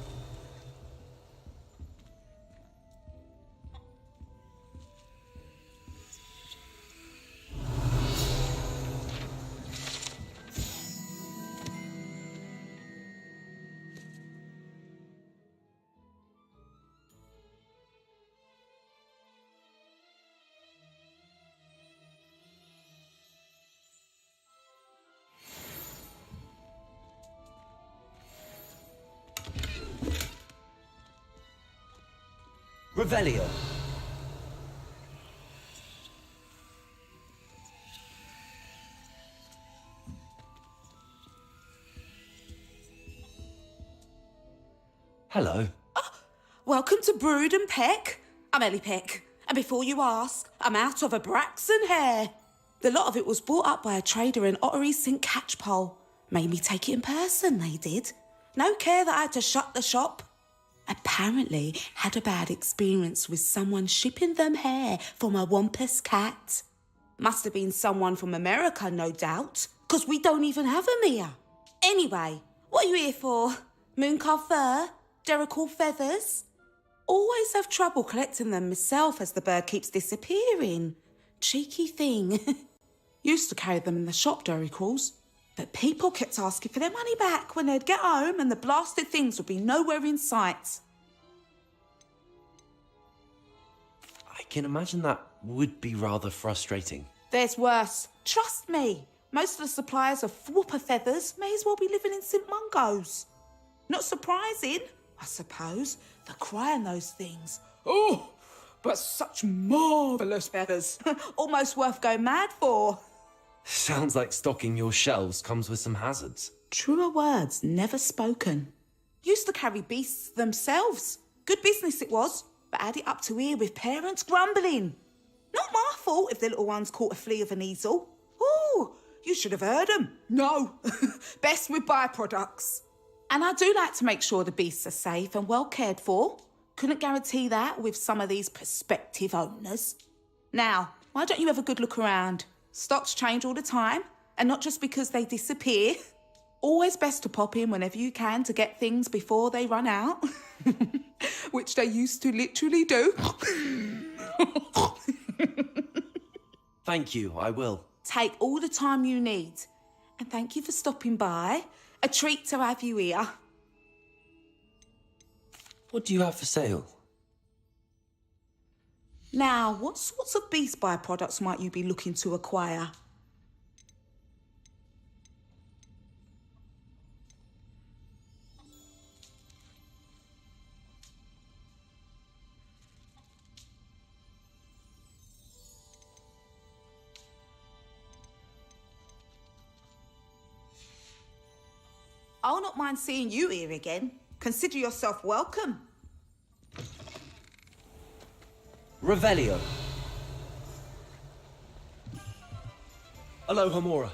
Revelio. Hello. Welcome to Brood and Peck. I'm Ellie Peck. And before you ask, I'm out of a Braxton hair. The lot of it was bought up by a trader in Ottery St. Catchpole. Made me take it in person, they did. No care that I had to shut the shop. apparently had a bad experience with someone shipping them hair from a wampus cat. Must have been someone from America, no doubt, because we don't even have them here. Anyway, what are you here for? Mooncarved fur? Derrickle feathers? Always have trouble collecting them myself as the bird keeps disappearing. Cheeky thing. Used to carry them in the shop, Derricles, but people kept asking for their money back when they'd get home and the blasted things would be nowhere in sight. I can imagine that would be rather frustrating. There's worse. Trust me. Most of the suppliers of whooper feathers may as well be living in St Mungo's. Not surprising, I suppose, the cry on those things. Oh, but such marvellous feathers. Almost worth going mad for. Sounds like stocking your shelves comes with some hazards. Truer words never spoken. Used to carry beasts themselves. Good business it was, but had it up to here with parents grumbling. Not my fault if the little ones caught a flea of an easel. Ooh, you should have heard them. No, best with byproducts. And I do like to make sure the beasts are safe and well cared for. Couldn't guarantee that with some of these prospective owners. Now, why don't you have a good look around? Stocks change all the time, and not just because they disappear. Always best to pop in whenever you can to get things before they run out. Which they used to literally do. Thank you, I will. Take all the time you need. And thank you for stopping by. A treat to have you here. What do you have for sale? Now, what sorts of beast byproducts might you be looking to acquire? I'll not mind seeing you here again. Consider yourself welcome. Revelio. Aloha Mora.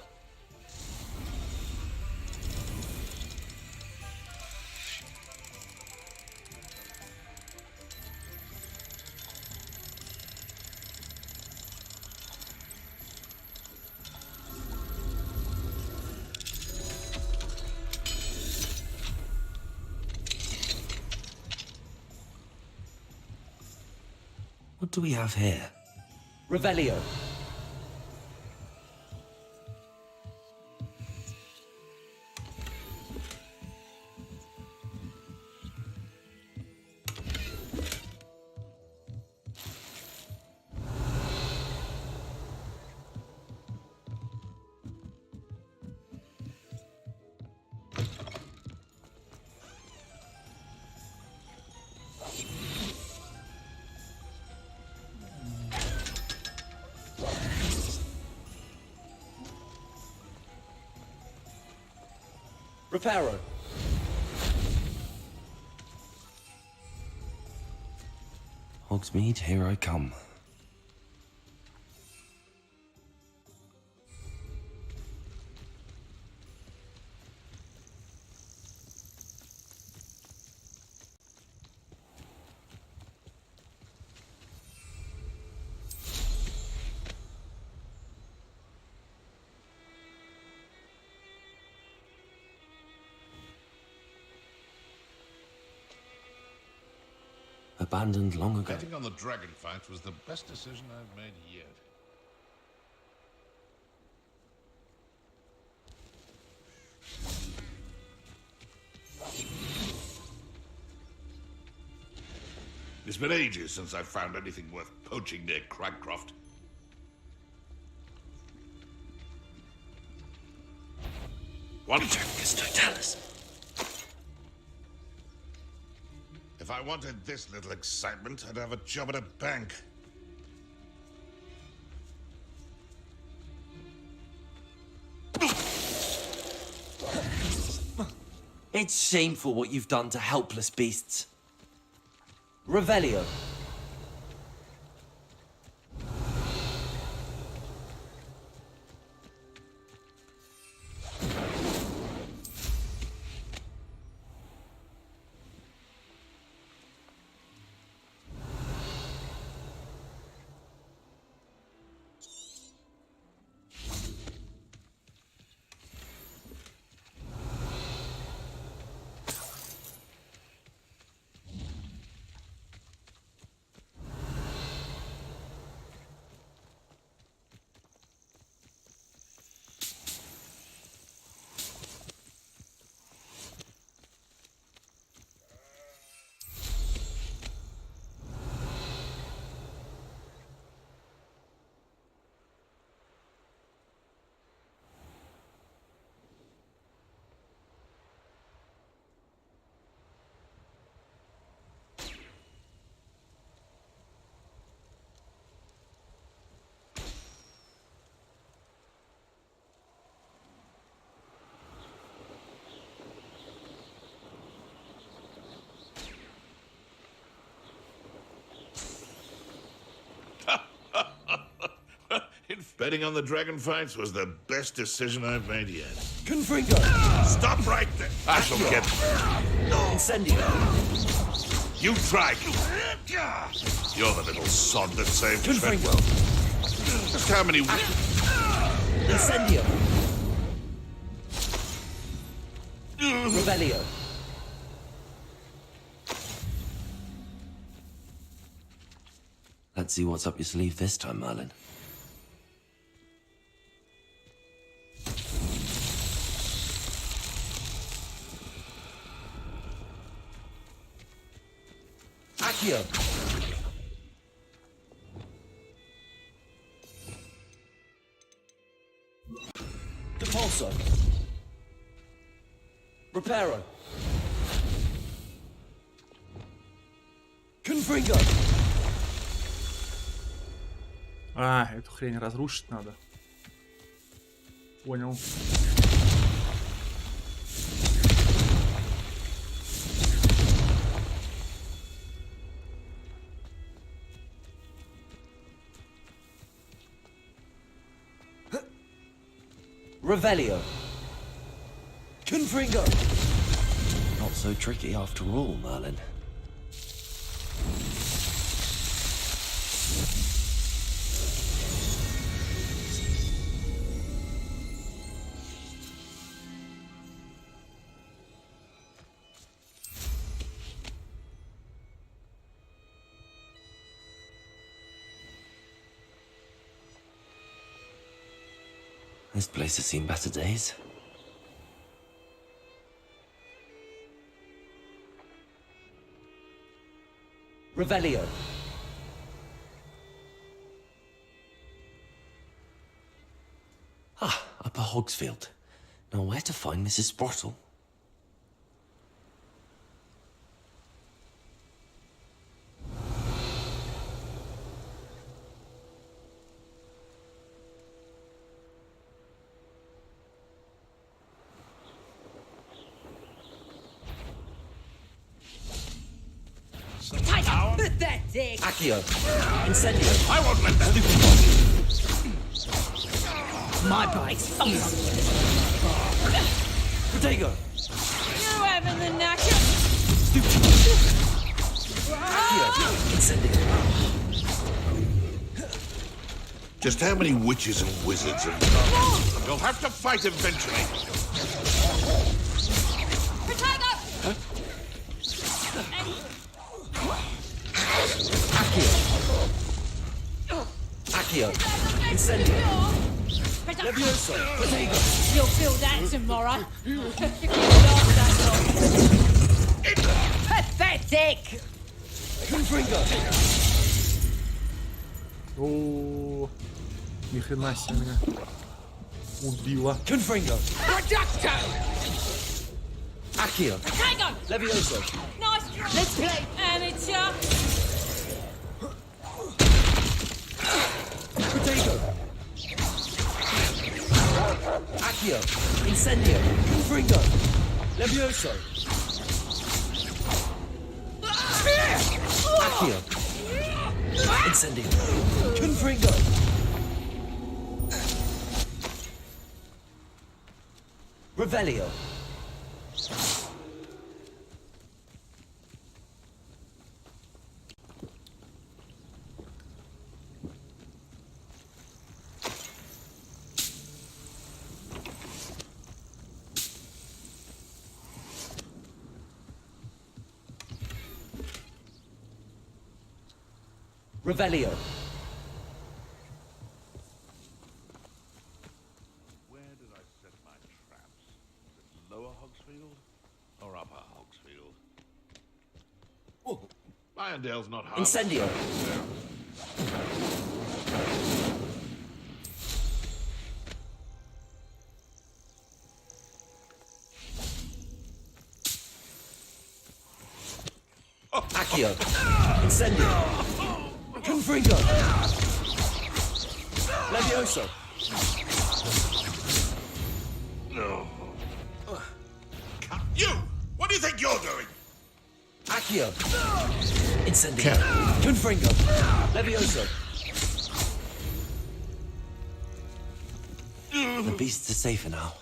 What do we have here? Revelio. Reparo. Hogsmeade, here I come. Abandoned long ago. Betting on the dragon fight was the best decision I've made yet. It's been ages since I've found anything worth poaching near Cragcroft. What? Totalis. If I wanted this little excitement, I'd have a job at a bank. It's shameful what you've done to helpless beasts. Revelio. Betting on the dragon fights was the best decision I've made yet. Confringo! Stop right there! I shall get... Incendio! You try! You're the little sod that saved Confringo! Treadwell. Just how many... Incendio! Revelio! Let's see what's up your sleeve this time, Merlin. Accio! Depulso! Reparo! Confringo! А, эту хрень разрушить надо. Понял. Revelio. Confringo. Not so tricky after all, Merlin. This place has seen better days. Revelio. Ah, Upper Hogsfield. Now where to find Mrs. Sprottle? Pathetic! Accio. Incendio. I won't let that... My bike's Protego. You having the knacker? Accio. Incendio. Just how many witches and wizards have come? You'll have to fight eventually. Protego! Huh? Accio. Incendio. Levioso. Protego. You'll feel that tomorrow. Pathetic! Confringo. О, ни хрена себе меня убила. Confringo. Reducto! Accio. Protego! Levioso. Nice try. Let's play. Amateur. Protego. Accio. Incendio. Confringo. Levioso. Accio. Incendio. Confringo. Revelio. Revelio. Where did I set my traps? Is it Lower Hogsfield or Upper Hogsfield? Oh, Irondale's not hard. Incendio. Accio. Incendio. Confringo. Levioso. No. You! What do you think you're doing? Accio. Incendio. Confringo. Levioso. The beasts are safer now.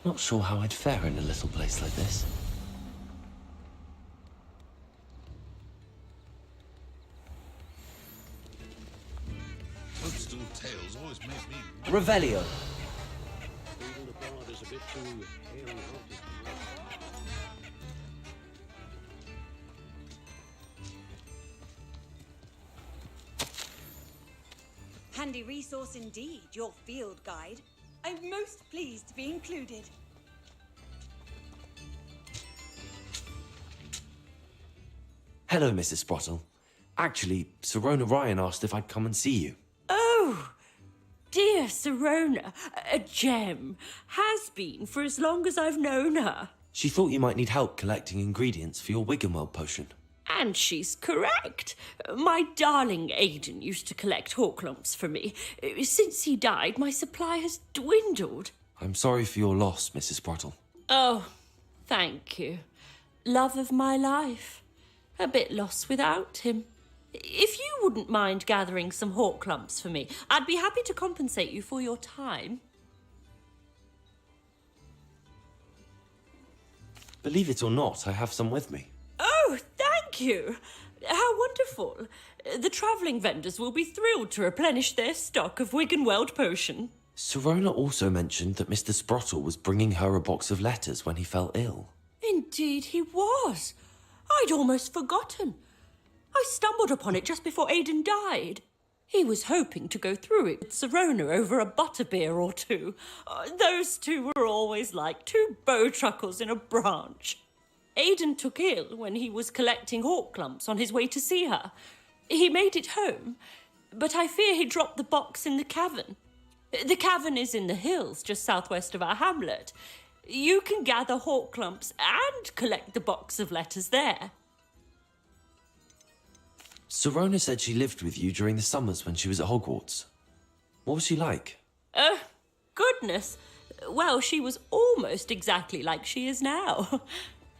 Not sure how I'd fare in a little place like this. Toadstool tails always make me... Revelio. Handy resource indeed, your field guide. I'm most pleased to be included. Hello, Mrs. Sprottle. Actually, Sirona Ryan asked if I'd come and see you. Oh, dear Sirona, a gem. Has been for as long as I've known her. She thought you might need help collecting ingredients for your Wiggenweld potion. And she's correct. My darling Aiden used to collect Horklumps for me. Since he died, my supply has dwindled. I'm sorry for your loss, Mrs. Sprottle. Oh, thank you. Love of my life. A bit lost without him. If you wouldn't mind gathering some Horklumps for me, I'd be happy to compensate you for your time. Believe it or not, I have some with me. Oh, thank you. How wonderful. The travelling vendors will be thrilled to replenish their stock of Wiggenweld potion. Sirona also mentioned that Mr. Sprottle was bringing her a box of letters when he fell ill. Indeed he was. I'd almost forgotten. I stumbled upon it just before Aiden died. He was hoping to go through it with Sirona over a butterbeer or two. Those two were always like two bowtruckles in a branch. Aiden took ill when he was collecting Horklumps on his way to see her. He made it home, but I fear he dropped the box in the cavern. The cavern is in the hills just southwest of our hamlet. You can gather Horklumps and collect the box of letters there. Sirona said she lived with you during the summers when she was at Hogwarts. What was she like? Goodness. Well, she was almost exactly like she is now.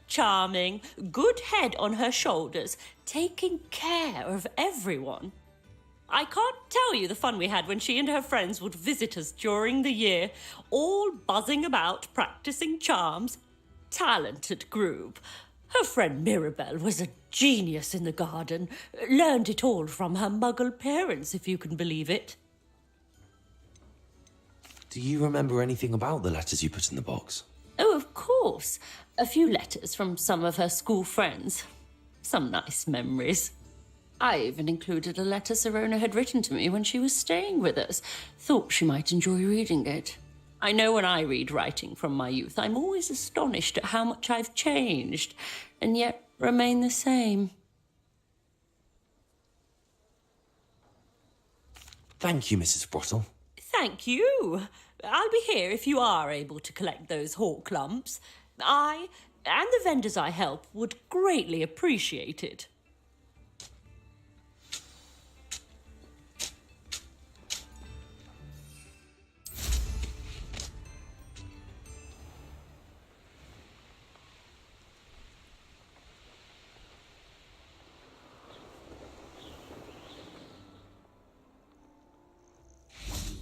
Charming, good head on her shoulders, taking care of everyone. I can't tell you the fun we had when she and her friends would visit us during the year, all buzzing about, practicing charms. Talented group. Her friend Mirabelle was a genius in the garden. Learned it all from her muggle parents, if you can believe it. Do you remember anything about the letters you put in the box? Oh, of course. A few letters from some of her school friends. Some nice memories. I even included a letter Sirona had written to me when she was staying with us. Thought she might enjoy reading it. I know when I read writing from my youth, I'm always astonished at how much I've changed, and yet remain the same. Thank you, Mrs. Sprottle. Thank you. I'll be here if you are able to collect those Horklumps. I, and the vendors I help, would greatly appreciate it.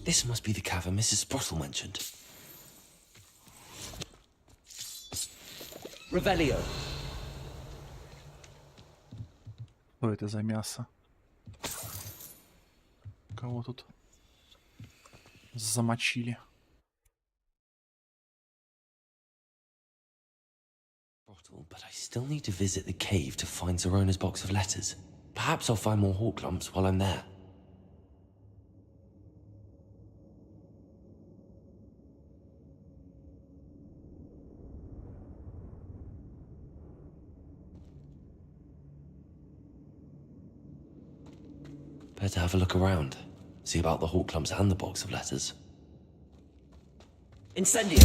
This must be the cavern Mrs. Sprottle mentioned. Revelio. Что это за мясо? Кого тут замочили? But I still need to visit the cave to find Sirona's box of letters. Perhaps I'll find more Horklumps while I'm there. Better have a look around. See about the Horklumps and the box of letters. Incendio!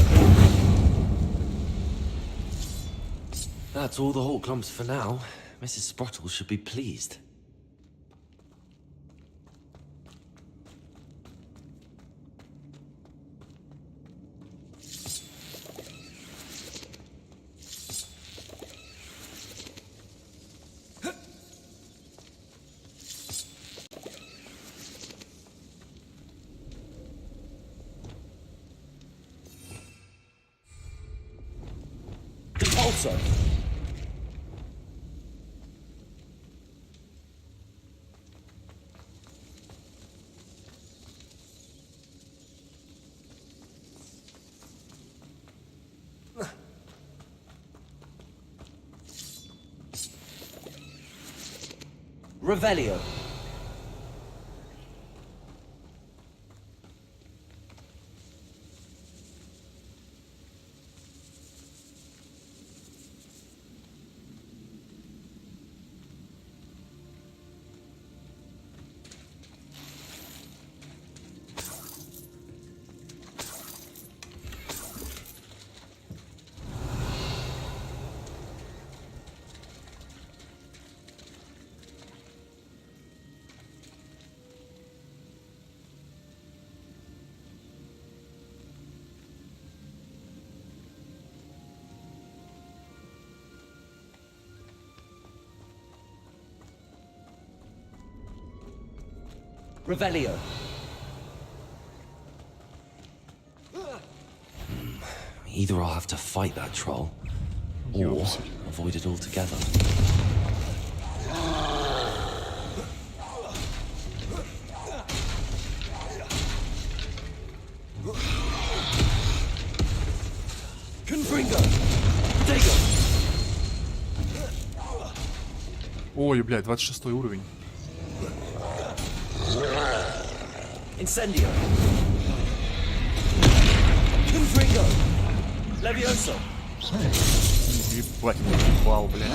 That's all the Horklumps for now. Mrs. Sprottle should be pleased. bolso. Revelio. Revelio. Either I'll have to fight that troll, or avoid it altogether. Confringo! Potato! Ой, блядь, 26 уровень. Incendio. Confringo. Levioso. Ебать, ебал, блядь.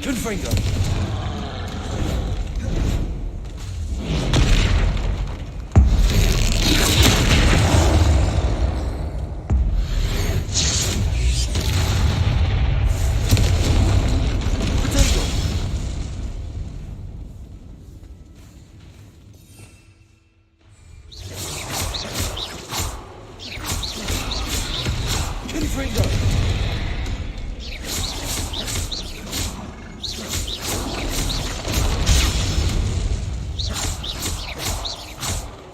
Confringo.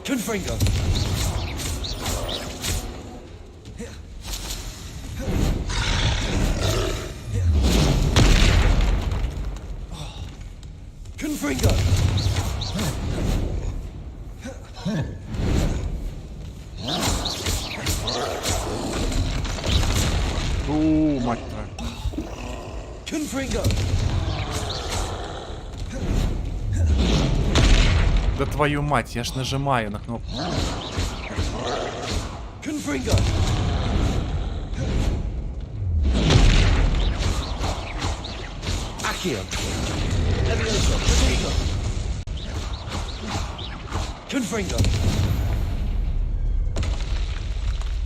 Confringo. Confringo. Мать твою. Confringo. Да твою мать, я ж нажимаю на кнопку. Confringo. Accio. Levioso. Potato. Confringo.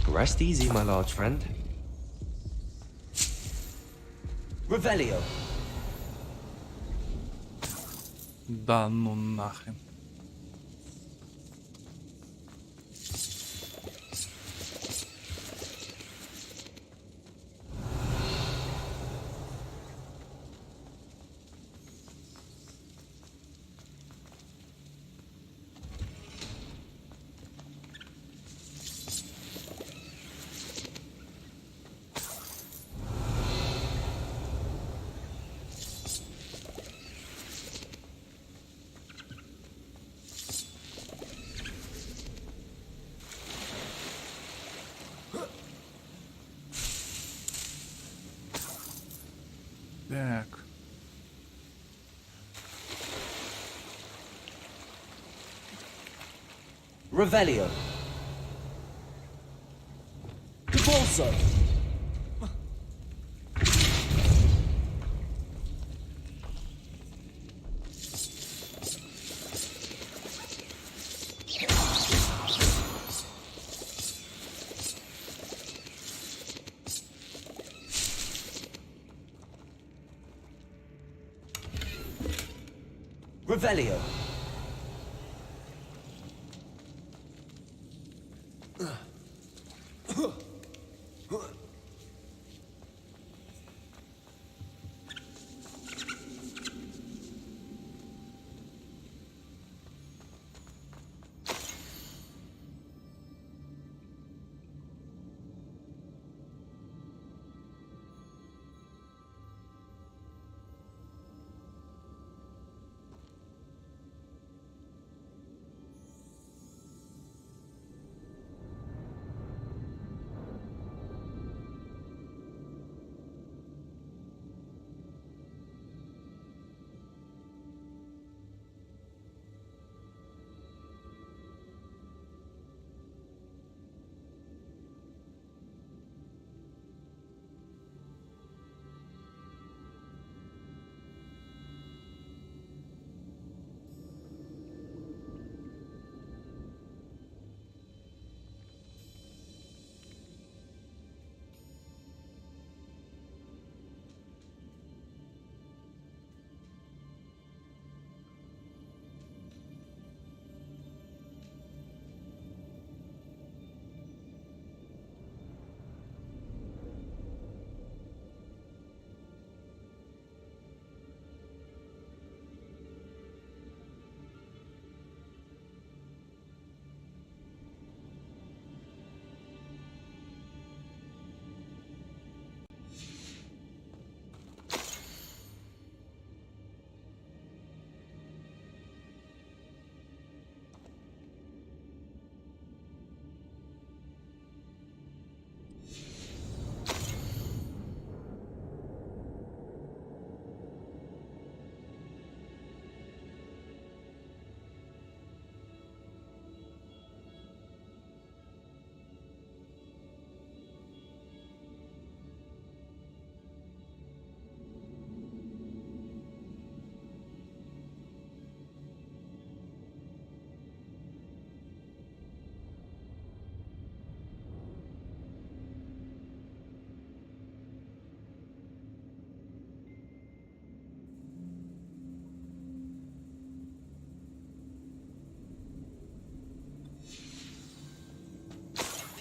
Rest easy, my large friend. Revelio. Да ну нахрен. Так. Revelio. Bolso. Revelio.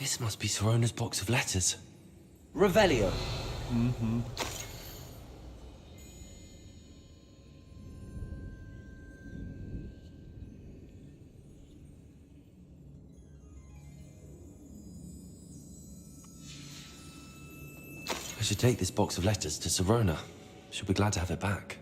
This must be Sorona's box of letters. Revelio. Mm-hmm. I should take this box of letters to Sorona. She'll be glad to have it back.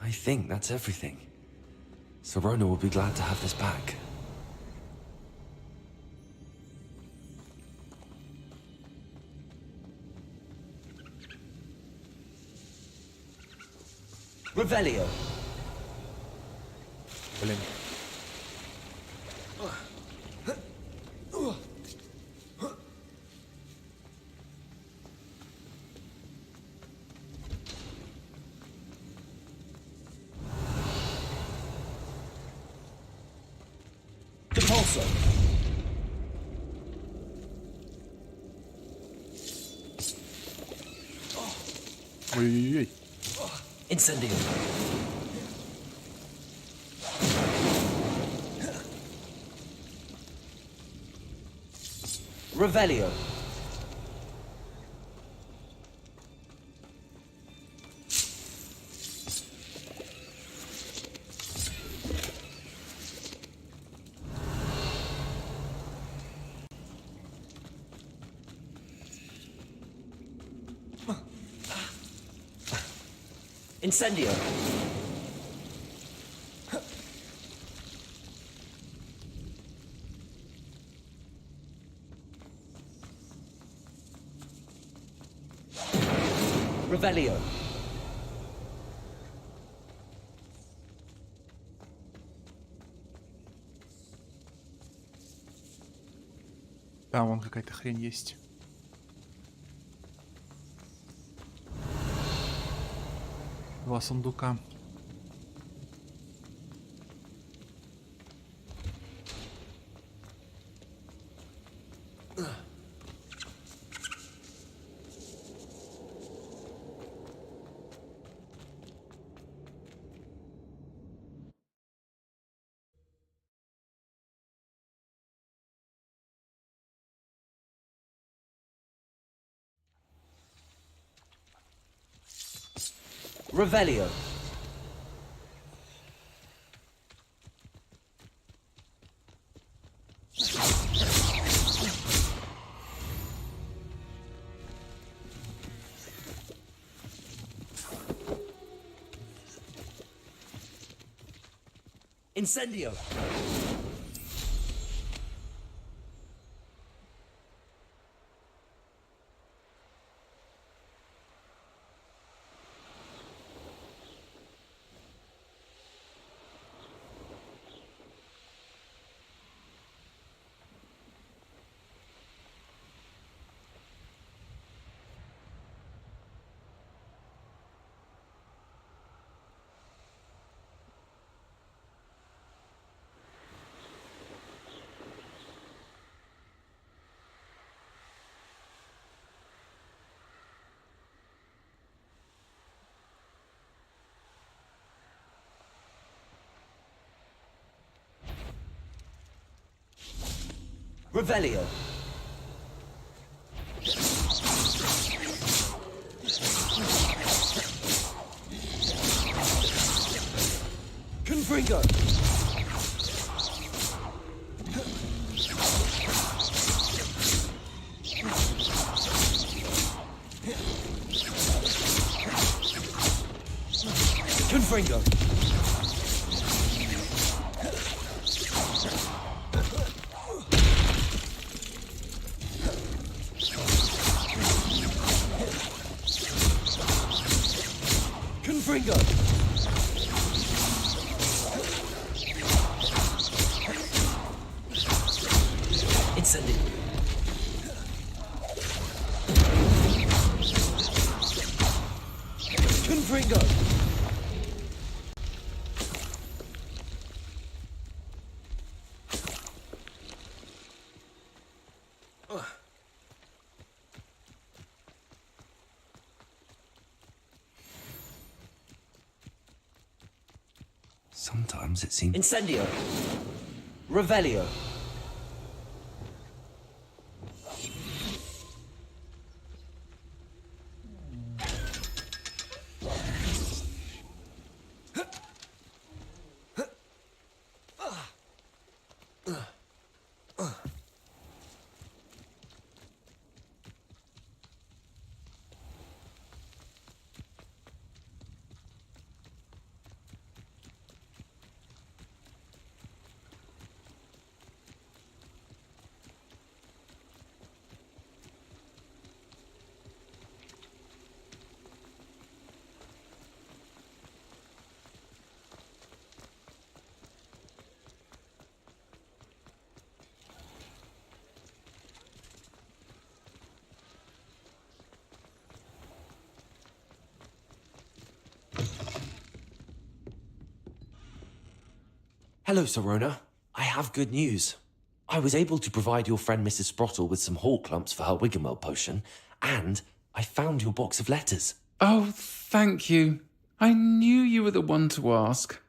I think that's everything. Sorona will be glad to have this back. Revelio. Блин. Ой-ой-ой. Incendio. Revelio. Incendio. Revelio. Там вон какая-то хрень есть. Два сундука. Revelio. Incendio. Revelio. Confringo. Confringo. Confringo! Incendio! Confringo! Sometimes it seems... Incendio! Revelio! Hello, Sirona. I have good news. I was able to provide your friend Mrs. Sprottle with some hall clumps for her Wiggenweld potion, and I found your box of letters. Oh, thank you. I knew you were the one to ask.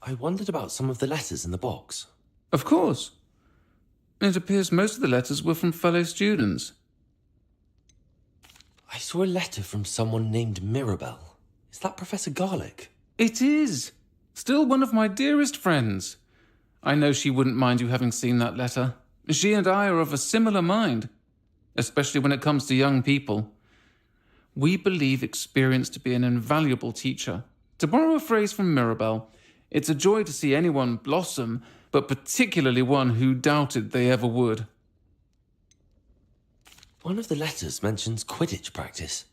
I wondered about some of the letters in the box. Of course. It appears most of the letters were from fellow students. I saw a letter from someone named Mirabelle. Is that Professor Garlic? It is. Still one of my dearest friends. I know she wouldn't mind you having seen that letter. She and I are of a similar mind, especially when it comes to young people. We believe experience to be an invaluable teacher. To borrow a phrase from Mirabelle, it's a joy to see anyone blossom, but particularly one who doubted they ever would. One of the letters mentions Quidditch practice.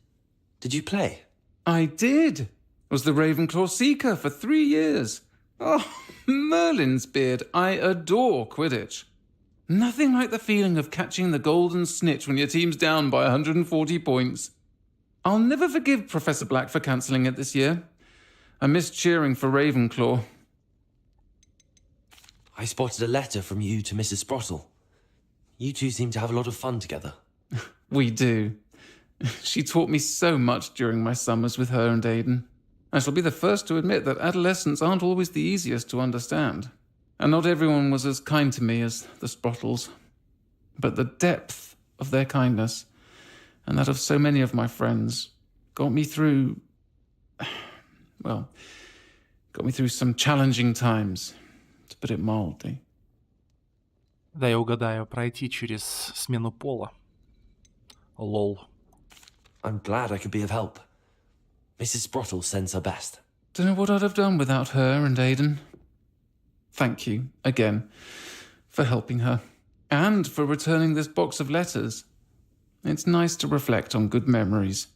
Did you play? I did. Was the Ravenclaw Seeker for 3 years. Oh, Merlin's beard. I adore Quidditch. Nothing like the feeling of catching the golden snitch when your team's down by 140 points. I'll never forgive Professor Black for cancelling it this year. I missed cheering for Ravenclaw. I spotted a letter from you to Mrs. Sprottle. You two seem to have a lot of fun together. We do. She taught me so much during my summers with her and Aidan. I shall be the first to admit that adolescents aren't always the easiest to understand. And not everyone was as kind to me as the Sprottles. But the depth of their kindness, and that of so many of my friends, got me through... well, got me through some challenging times, to put it mildly. Да, я угадаю, пройти через смену пола. Лол. I'm glad I could be of help. Mrs. Sprottle sends her best. Don't know what I'd have done without her and Aidan. Thank you, again, for helping her, and for returning this box of letters. It's nice to reflect on good memories.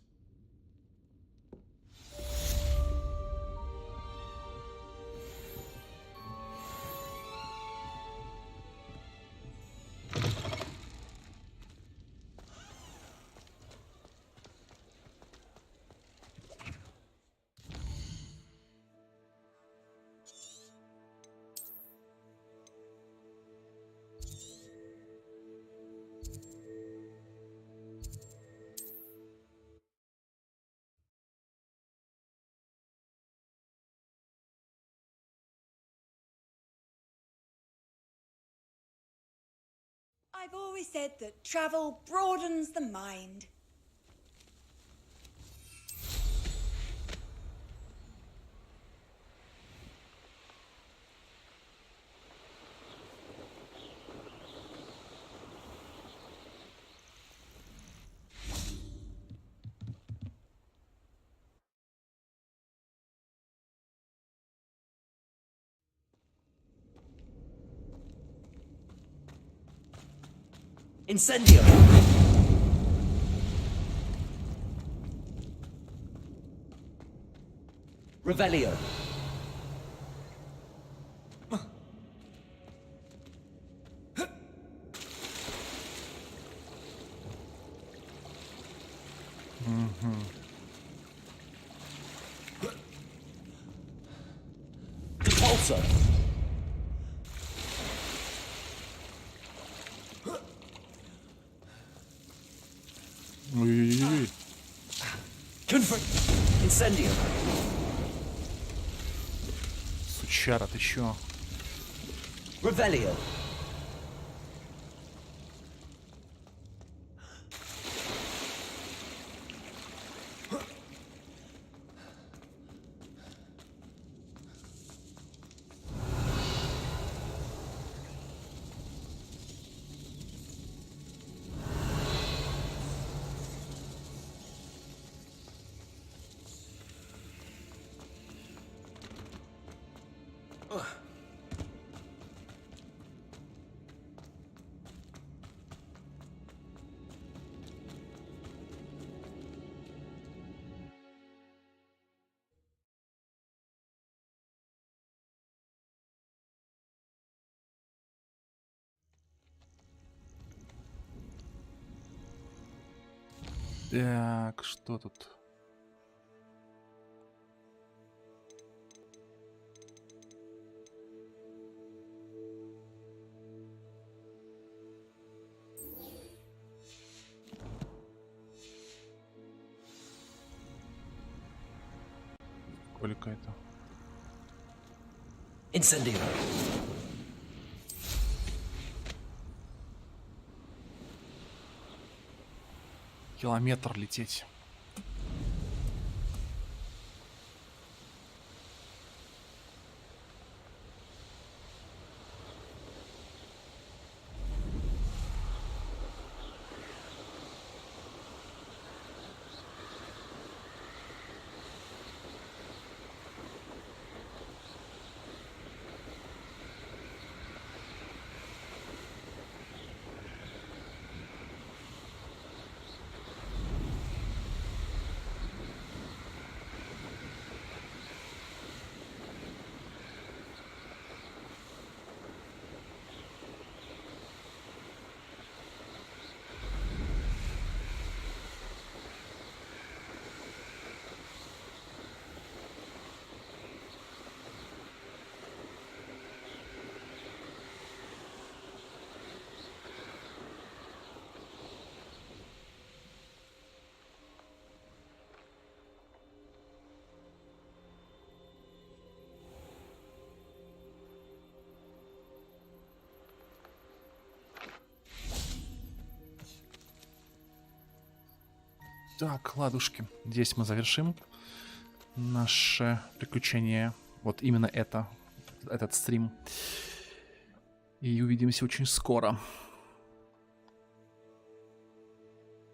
I've always said that travel broadens the mind. Incendio! Revelio. Depulso. Ой-ой-ой. Incendio. Сучара, ты чё? Revelio. Так, что тут? Сколько это? Incendio. Километр лететь. Так, ладушки, здесь мы завершим наше приключение. Вот именно этот стрим. И увидимся очень скоро.